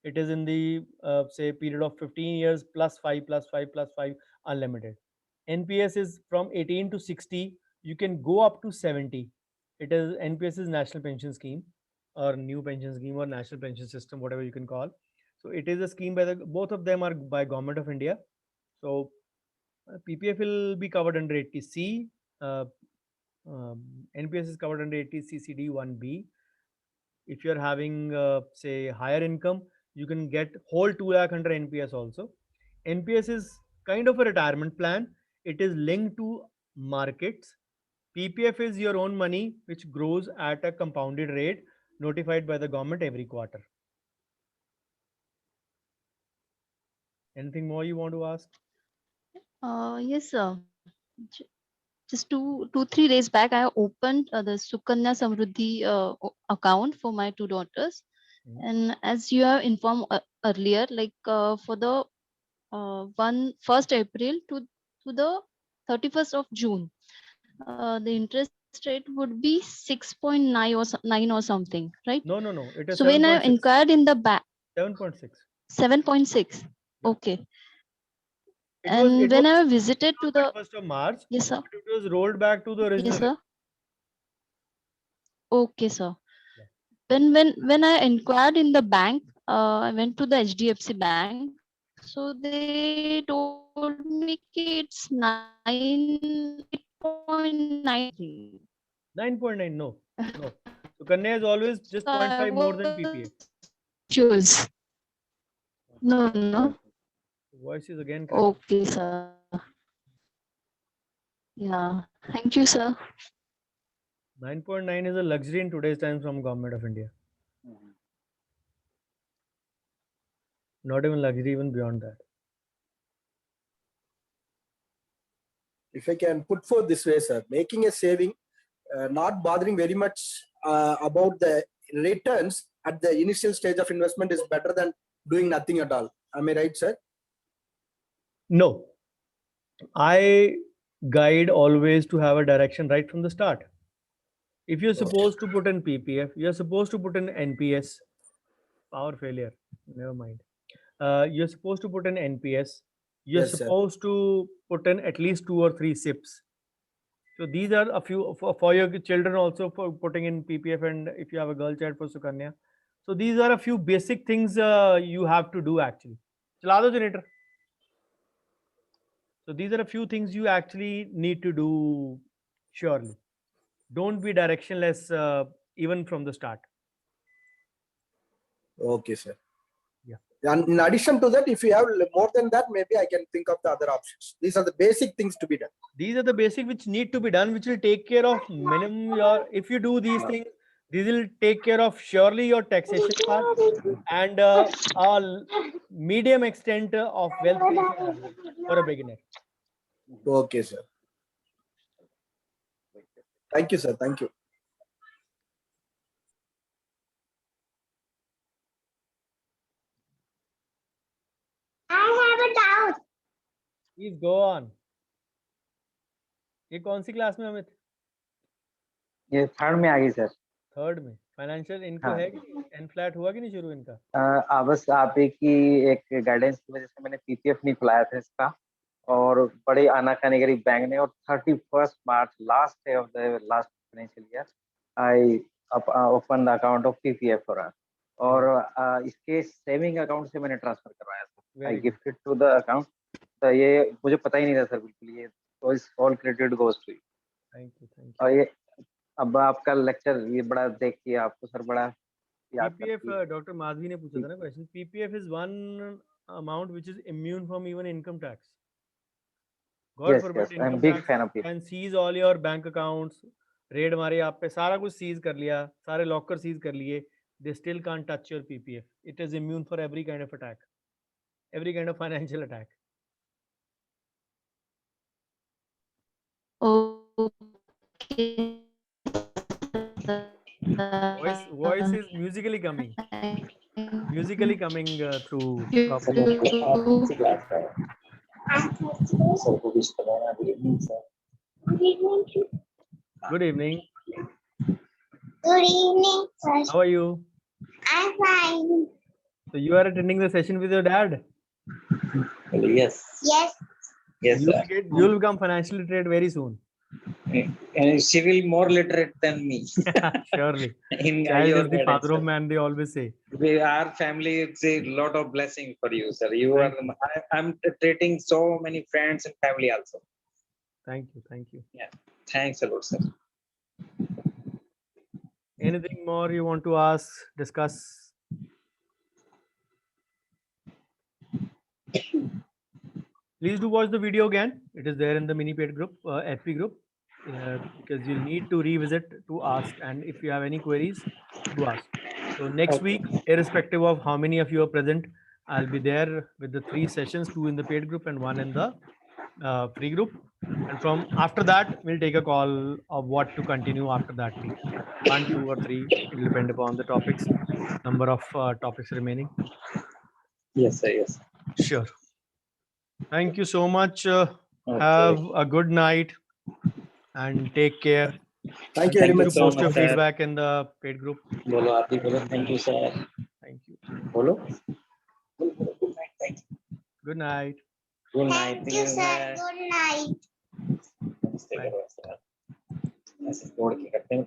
It is in the say period of 15 years plus 5 plus 5 plus 5 unlimited. NPS is from 18 to 60. You can go up to 70. It is NPS is National Pension Scheme. or new pension scheme or national pension system, whatever you can call. So it is a scheme by the, both of them are by Government of India. So PPF will be covered under 80C. NPS is covered under 80CCD 1B. If you're having say higher income, you can get whole 2 lakh under NPS also. NPS is kind of a retirement plan. It is linked to markets. PPF is your own money which grows at a compounded rate notified by the government every quarter. Anything more you want to ask? Yes, sir. Just 3 days back, I opened the Sukanya Samruddhi account for my 2 daughters. And as you have informed earlier, like for the 1st April to the 31st of June, the interest rate would be 6.9 or 9 or something, right? No. It is So when I 7.6. inquired in the back, 7.6. 7.6. Okay. It And when I visited to the 1st of March, yes, sir. but it was rolled back to the original. Yes, sir. Okay, sir. Yeah. When I inquired in the bank, I went to the HDFC bank. So they told me it's 9.93. 9.9. No. So Kanya is always just 0.5 more than PPA. Choose. No. Voice is again correct. Okay, sir. Yeah. Thank you, sir. 9.9 is a luxury in today's times from Government of India. Not even luxury, even beyond that. If I can put forth this way, sir, making a saving, not bothering very much about the returns at the initial stage of investment is better than doing nothing at all. Am I right, sir? No. I guide always to have a direction right from the start. If you're supposed to put in PPF, you're supposed to put in NPS. Power failure. Never mind. You're supposed to put in NPS. You're Yes, sir. supposed to put in at least 2 or 3 SIPs. So these are a few for your children also, for putting in PPF, and if you have a girl child, for Sukanya. So these are a few basic things you have to do actually. Chala do generator. So these are a few things you actually need to do surely. Don't be directionless even from the start. Okay, sir. Yeah. And in addition to that, if you have more than that, maybe I can think of the other options. These are the basic things to be done. These are the basic which need to be done, which will take care of minimum your, if you do these things, these will take care of surely your taxation part and a medium extent of wealth creation as well for a beginner. Okay, sir. Thank you, sir. Thank you. I have a doubt. Please go on. ये कौन सी class में अमित? ये 3rd में आ गई sir. 3rd में financial इनको हाँ। है कि एन फ्लैट हुआ कि नहीं शुरू इनका? बस आप की एक गाइडेंस की वजह से मैंने पीपीएफ नहीं खुलाया था इसका, और बड़े आनाकानी करी बैंक ने, और 31st March last day of the last financial year I open the account of PPF for us, और इसके सेविंग अकाउंट से मैंने ट्रांसफर करवाया था। I gifted to the account. तो ये मुझे पता ही नहीं था सर बिल्कुल, ये तो इस all credit goes to you. Thank you. और ये अब आपका लेक्चर ये बड़ा देख के आपको सर बड़ा पीपीएफ, डॉक्टर माधवी ने पूछा था ना question. PPF is one amount which is immune from even income tax. God forbid income tax can seize all your bank accounts. Raid मारे आप पे, सारा कुछ सीज कर लिया, सारे लॉकर सीज कर लिए, they still can't touch your PPF. It is immune for every kind of attack, every kind of financial attack. Okay. Voice is musically coming through Good evening. Good evening, sir. How are you? I'm fine. So you are attending the session with your dad? Yes. Yes. Yes, sir. You will become financially literate very soon. And she will more literate than me. Surely. In Child your is the father of guidance, man, they always say. sir. Our family, it's a lot of blessing for you, sir. You are. Thank I'm treating so many friends and family also. Thank you. Thank you. Thanks a lot, sir. Anything more you want to ask, discuss? Please do watch the video again. It is there in the mini paid group, FP group, because you'll need to revisit to ask. And if you have any queries, do ask. So next week, irrespective of how many of you are present, I'll be there with the 3 sessions, 2 in the paid group and 1 in the free group. And from after that, we'll take a call of what to continue after that week. 1, 2, or 3. It will depend upon the topics, number of topics remaining. Yes, sir. Yes. Sure. Thank you so much. Okay. Have a good night and take care. Thank you very Thank you much. so Post your much, sir. feedback in the paid group. Bolo, aap bhi bolo. Thank you, sir. Thank you. Bolo. Good night. Thank you. Good night. Good night. Thank you, sir. Good night. Namaste, sir. ऐसे तोड़ के करते हैं